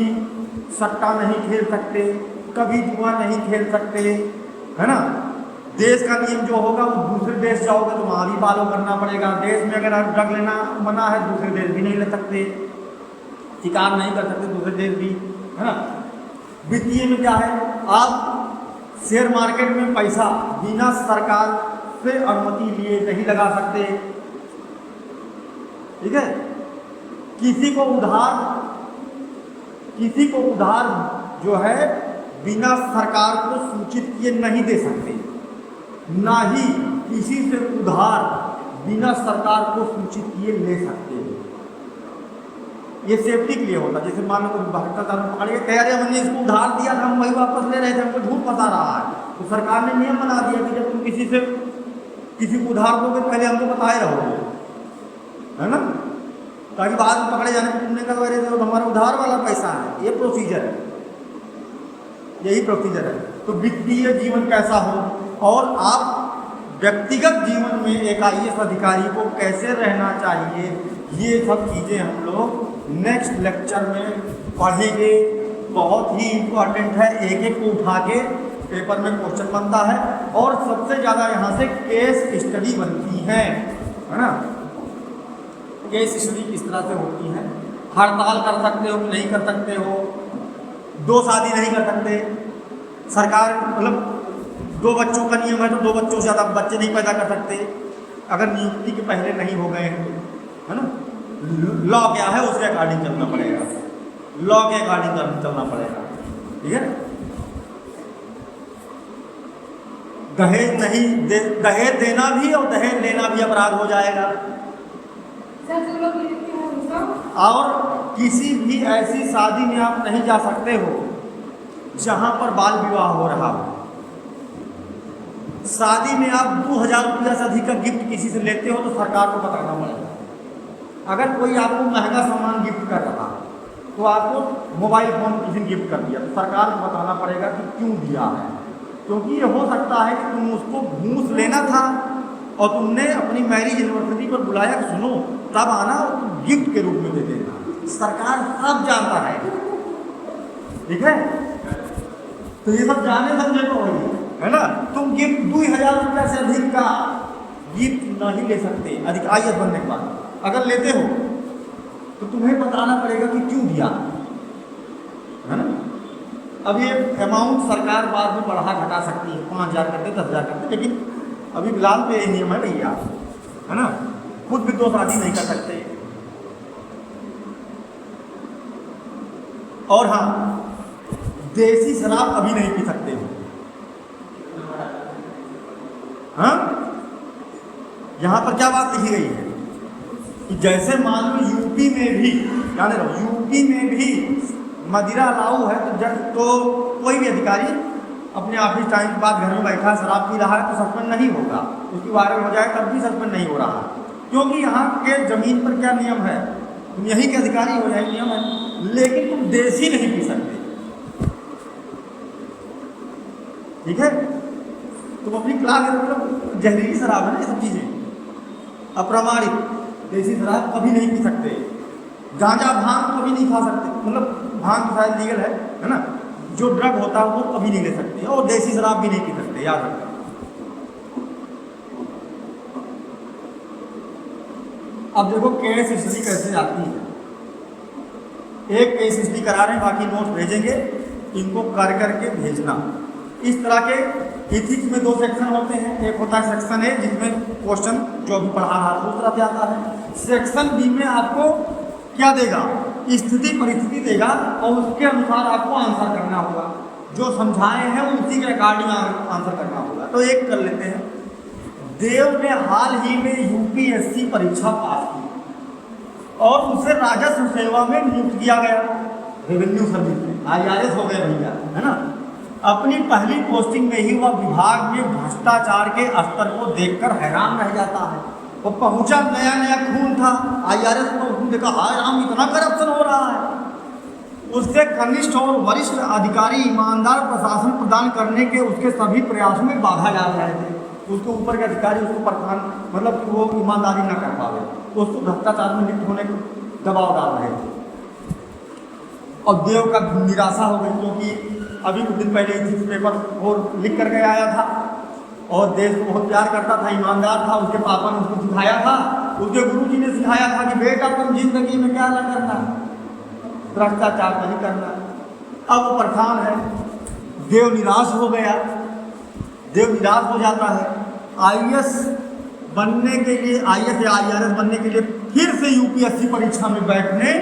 सट्टा नहीं खेल सकते, कभी जुआ नहीं खेल सकते, है ना। देश का नियम जो होगा वो दूसरे देश जाओगे तो वहाँ भी फॉलो करना पड़ेगा। देश में अगर ड्रग लेना मना है, दूसरे देश भी नहीं ले सकते, शिकार नहीं कर सकते दूसरे देश भी, है ना। वित्तीय में क्या है, आप शेयर मार्केट में पैसा बिना सरकार से अनुमति लिए नहीं लगा सकते, ठीक है। किसी को उधार जो है बिना सरकार को सूचित किए नहीं दे सकते, ना ही किसी से उधार बिना सरकार को सूचित किए ले सकते हैं। ये सेफ्टी के लिए होता है। जैसे मान लो भ्रष्टाचार में पकड़ के कह रहे हमने इसको उधार दिया था, हम वही वापस ले रहे थे, हमको झूठ फंसा रहा है, तो सरकार ने नियम बना दिया कि जब तुम किसी को उधार दोगे पहले हमको बताए रहोगे, है ना, ताकि बाद में पकड़े जाने को तुमने कहा रहे थे हमारा उधार वाला पैसा है। ये प्रोसीजर है, यही प्रोसीजर है। तो वित्तीय जीवन कैसा हो और आप व्यक्तिगत जीवन में एक IAS अधिकारी को कैसे रहना चाहिए, ये सब चीज़ें हम लोग नेक्स्ट लेक्चर में पढ़ेंगे। बहुत ही इम्पोर्टेंट है, एक एक को उठा के पेपर में क्वेश्चन बनता है और सबसे ज़्यादा यहाँ से केस स्टडी बनती है ना। केस स्टडी किस तरह से होती है, हड़ताल कर सकते हो कि नहीं कर सकते हो, 2 शादी नहीं कर सकते, सरकार मतलब 2 बच्चों का नियम है तो 2 बच्चों से ज़्यादा बच्चे नहीं पैदा कर सकते अगर नियुक्ति के पहले नहीं हो गए हैं, है ना। लॉ क्या है उसके अकॉर्डिंग चलना पड़ेगा, लॉ के अकॉर्डिंग चलना पड़ेगा, ठीक है। दहेज नहीं दहेज देना भी और दहेज लेना भी अपराध हो जाएगा। और किसी भी ऐसी शादी में आप नहीं जा सकते हो जहां पर बाल विवाह हो रहा हो। शादी में आप 2000 रुपया से अधिक का गिफ्ट किसी से लेते हो तो सरकार को बताना पड़ेगा। अगर कोई आपको महंगा सामान गिफ्ट कर रहा है तो आपको मोबाइल फ़ोन किसी ने गिफ्ट कर दिया, तो सरकार को बताना पड़ेगा कि क्यों दिया है, क्योंकि ये हो सकता है कि तुम उसको घूस लेना था और तुमने अपनी मैरिज एनिवर्सरी पर बुलाया, सुनो तब आना और तुम गिफ्ट के रूप में दे देना। सरकार सब जानता है, ठीक है, तो ये सब जाने समझे को वही है ना। तुम गिफ्ट 2000 रुपया से अधिक का गिफ्ट नहीं ले सकते अधिक आयत बनने के बाद। अगर लेते हो तो तुम्हें बताना पड़ेगा कि क्यों दिया, है ना। अब ये अमाउंट सरकार बाद में बढ़ा घटा सकती है, 5000 करते 10,000 करते, लेकिन अभी फिलहाल तो ये नियम है भैया, है ना। खुद भी दो शादी नहीं कर सकते। और हाँ, देसी शराब कभी नहीं पी सकते हो, हाँ। यहाँ पर क्या बात लिखी गई है कि जैसे मान लो यूपी में भी, जाने रहो, यूपी में भी मदिरा अलाउ है तो कोई भी अधिकारी अपने ऑफिस टाइम के बाद घर में बैठा शराब पी रहा है तो सस्पेंड नहीं होगा, उसकी वायरल हो जाए तब भी सस्पेंड नहीं हो रहा, क्योंकि यहाँ के जमीन पर क्या नियम है, तुम यहीं के अधिकारी हो जाए नियम है, लेकिन तुम देसी नहीं पी सकते, ठीक है। तुम अपनी क्लास मतलब जहरीली शराब है ना, ये सब चीज़ें अप्रमाणित, देसी शराब कभी नहीं पी सकते, गांजा भांग कभी नहीं खा सकते, मतलब भांग तो शायद लीगल है ना, जो ड्रग होता है वो कभी नहीं ले सकते, और देसी शराब भी नहीं पी सकते, याद रखना। अब देखो केस हिस्ट्री कैसे आती है, एक केस हिस्ट्री करा रहे हैं, बाकी नोट भेजेंगे, इनको कर करके भेजना। इस तरह के इथिक्स में 2 सेक्शन होते हैं, एक होता है सेक्शन ए जिसमें क्वेश्चन जो अभी पढ़ा रहा है उस तरह से आता है, सेक्शन बी में आपको क्या देगा, स्थिति परिस्थिति देगा और उसके अनुसार आपको आंसर करना होगा, जो समझाए हैं उसी के अकॉर्डिंग आंसर करना होगा। तो एक कर लेते हैं, देव ने हाल ही में यूपीएससी परीक्षा पास की और उसे राजस्व सेवा में नियुक्त किया गया, रेवेन्यू सर्विस में, IRS हो गए भैया, है ना। अपनी पहली पोस्टिंग में ही वह विभाग में भ्रष्टाचार के स्तर को देखकर हैरान रह जाता है। वो पहुंचा, नया नया खून था, IRS को उसने देखा, हाय राम इतना करप्शन हो रहा है। उससे कनिष्ठ और वरिष्ठ अधिकारी ईमानदार प्रशासन प्रदान करने के उसके सभी प्रयासों में बाधा डाल रहे थे। उसके ऊपर के अधिकारी उसको प्रधान मतलब कि वो ईमानदारी ना कर पावे, तो उसको भ्रष्टाचार में लिप्त होने को दबाव डाल रहे थे। और देव का निराशा हो गई, क्योंकि अभी कुछ दिन पहले इस पेपर और लिख करके आया था और देश को बहुत प्यार करता था, ईमानदार था, उसके पापा ने उसको सिखाया था, उसके गुरुजी ने सिखाया था कि बेटा तुम जिंदगी में क्या ना करना, भ्रष्टाचार नहीं करना। अब वो प्रधान है, देव निराश हो गया, देव निराश हो जाता है, IAS बनने के लिए, IAS या IRS बनने के लिए फिर से यूपीएससी परीक्षा में बैठने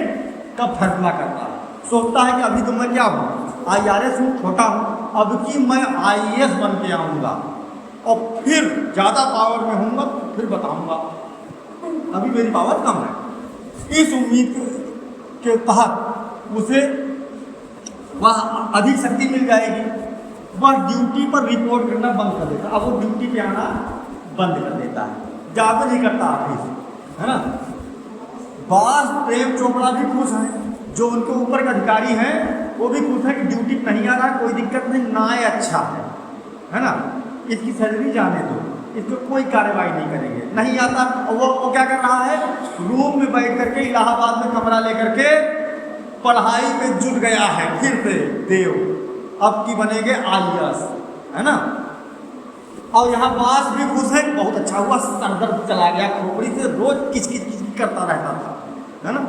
का फैसला करता है। सोचता है कि अभी तो मैं क्या हूँ, IRS हूँ, छोटा हूँ, अब कि मैं IAS बन के आऊँगा और फिर ज़्यादा पावर में हूँगा तो फिर बताऊँगा, अभी मेरी पावर कम है। इस उम्मीद के तहत उसे वह अधिक शक्ति मिल जाएगी, वह ड्यूटी पर रिपोर्ट करना बंद कर देता। अब वो ड्यूटी पे आना बंद कर देता है, जाकर नहीं करता ऑफिस, है ना। बॉस प्रेम चोपड़ा भी खुश हैं, जो उनके ऊपर के अधिकारी हैं वो भी खुश है कि ड्यूटी पर नहीं आ रहा है, कोई दिक्कत नहीं, न्याय अच्छा है ना, इसकी सैलरी जाने दो, इसको कोई कार्रवाई नहीं करेंगे, नहीं आता। वो क्या कर रहा है, रूम में बैठ करके इलाहाबाद में कमरा लेकर के पढ़ाई में जुट गया है। फिर से देव अब की बनेंगे IAS, है ना। और यहाँ बास भी खुश है, बहुत अच्छा हुआ, सरदर्द चला गया खोपड़ी से, रोज किच करता रहता था, है ना।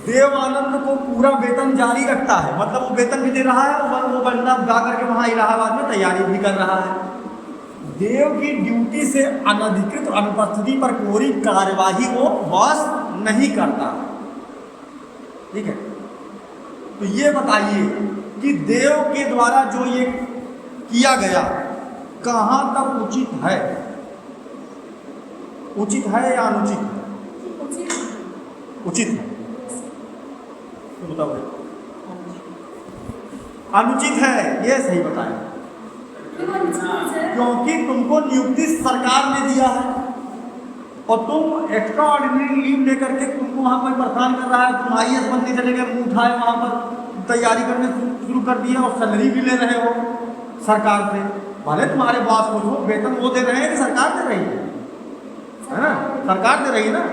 देव आनंद को पूरा वेतन जारी रखता है, मतलब वो वेतन भी दे रहा है और वो बंदा जा करके वहाँ इलाहाबाद में तैयारी भी कर रहा है। देव की ड्यूटी से अनधिकृत अनुपस्थिति पर कोई कार्यवाही वो बॉस नहीं करता, ठीक है। तो ये बताइए कि देव के द्वारा जो ये किया गया कहाँ तक उचित है, उचित है या अनुचित है? उचित है, तो बताओ। अनुचित है, ये सही बताएं। क्योंकि तुमको नियुक्ति सरकार ने दिया है, और तुम एक्स्ट्रा ऑर्डिनरी लीव लेकर के तुमको वहाँ कोई परेशान कर रहा है, तुम IAS बनने चले गए, मुँह उठाए वहाँ पर तैयारी करने शुरू कर दिए और सैलरी भी ले रहे हो सरकार से। भले तुम्हारे बॉस को हो, वेतन वो दे रहे हैं कि सरकार दे रही है ना? सरकार दे रही है ना,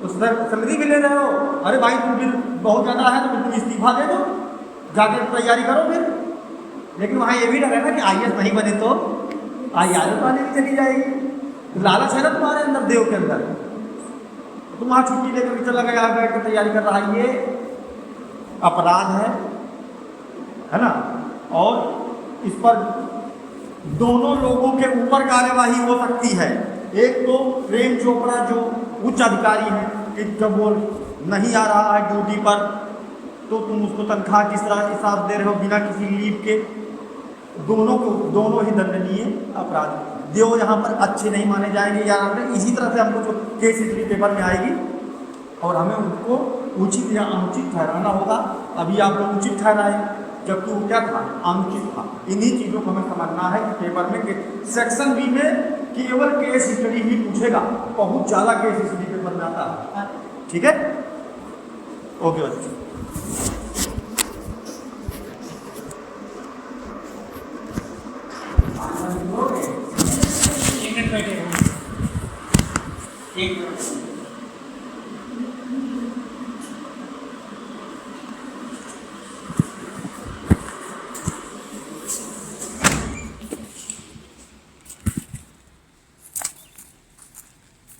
तो सैलरी भी ले रहे हो। अरे भाई तुम फिर बहुत ज़्यादा है तो फिर तुम इस्तीफा दे दो, जाके तैयारी करो फिर। लेकिन वहाँ ये भी डर है ना कि IAS नहीं बने तो IAS वाली भी चली जाएगी। लालच है ना तुम्हारे अंदर, देव के अंदर। तुम वहाँ छुट्टी लेकर के चला गया, बैठ कर तैयारी कर रहा है, ये अपराध है ना? और इस पर दोनों लोगों के ऊपर कार्यवाही हो सकती है। एक तो प्रेम चोपड़ा जो उच्च अधिकारी हैं कि जब वो नहीं आ रहा है ड्यूटी पर तो तुम उसको तनख्वाह किस तरह के साथ दे रहे हो बिना किसी लीव के। दोनों ही दंडनीय अपराध। देव यहाँ पर अच्छे नहीं माने जाएंगे यार। इसी तरह से हमको जो केस हिस्ट्री पेपर में आएगी और हमें उनको उचित या अनुचित ठहराना होगा। अभी आप लोग उचित ठहराए, जबकि वो क्या था, अनुचित था। इन्हीं चीज़ों को हमें समझना है कि पेपर में सेक्शन बी में केवल केस हिस्ट्री ही पूछेगा, बहुत ज़्यादा केस हिस्ट्री पेपर में आता है। ठीक है, ओके बच्चे। एक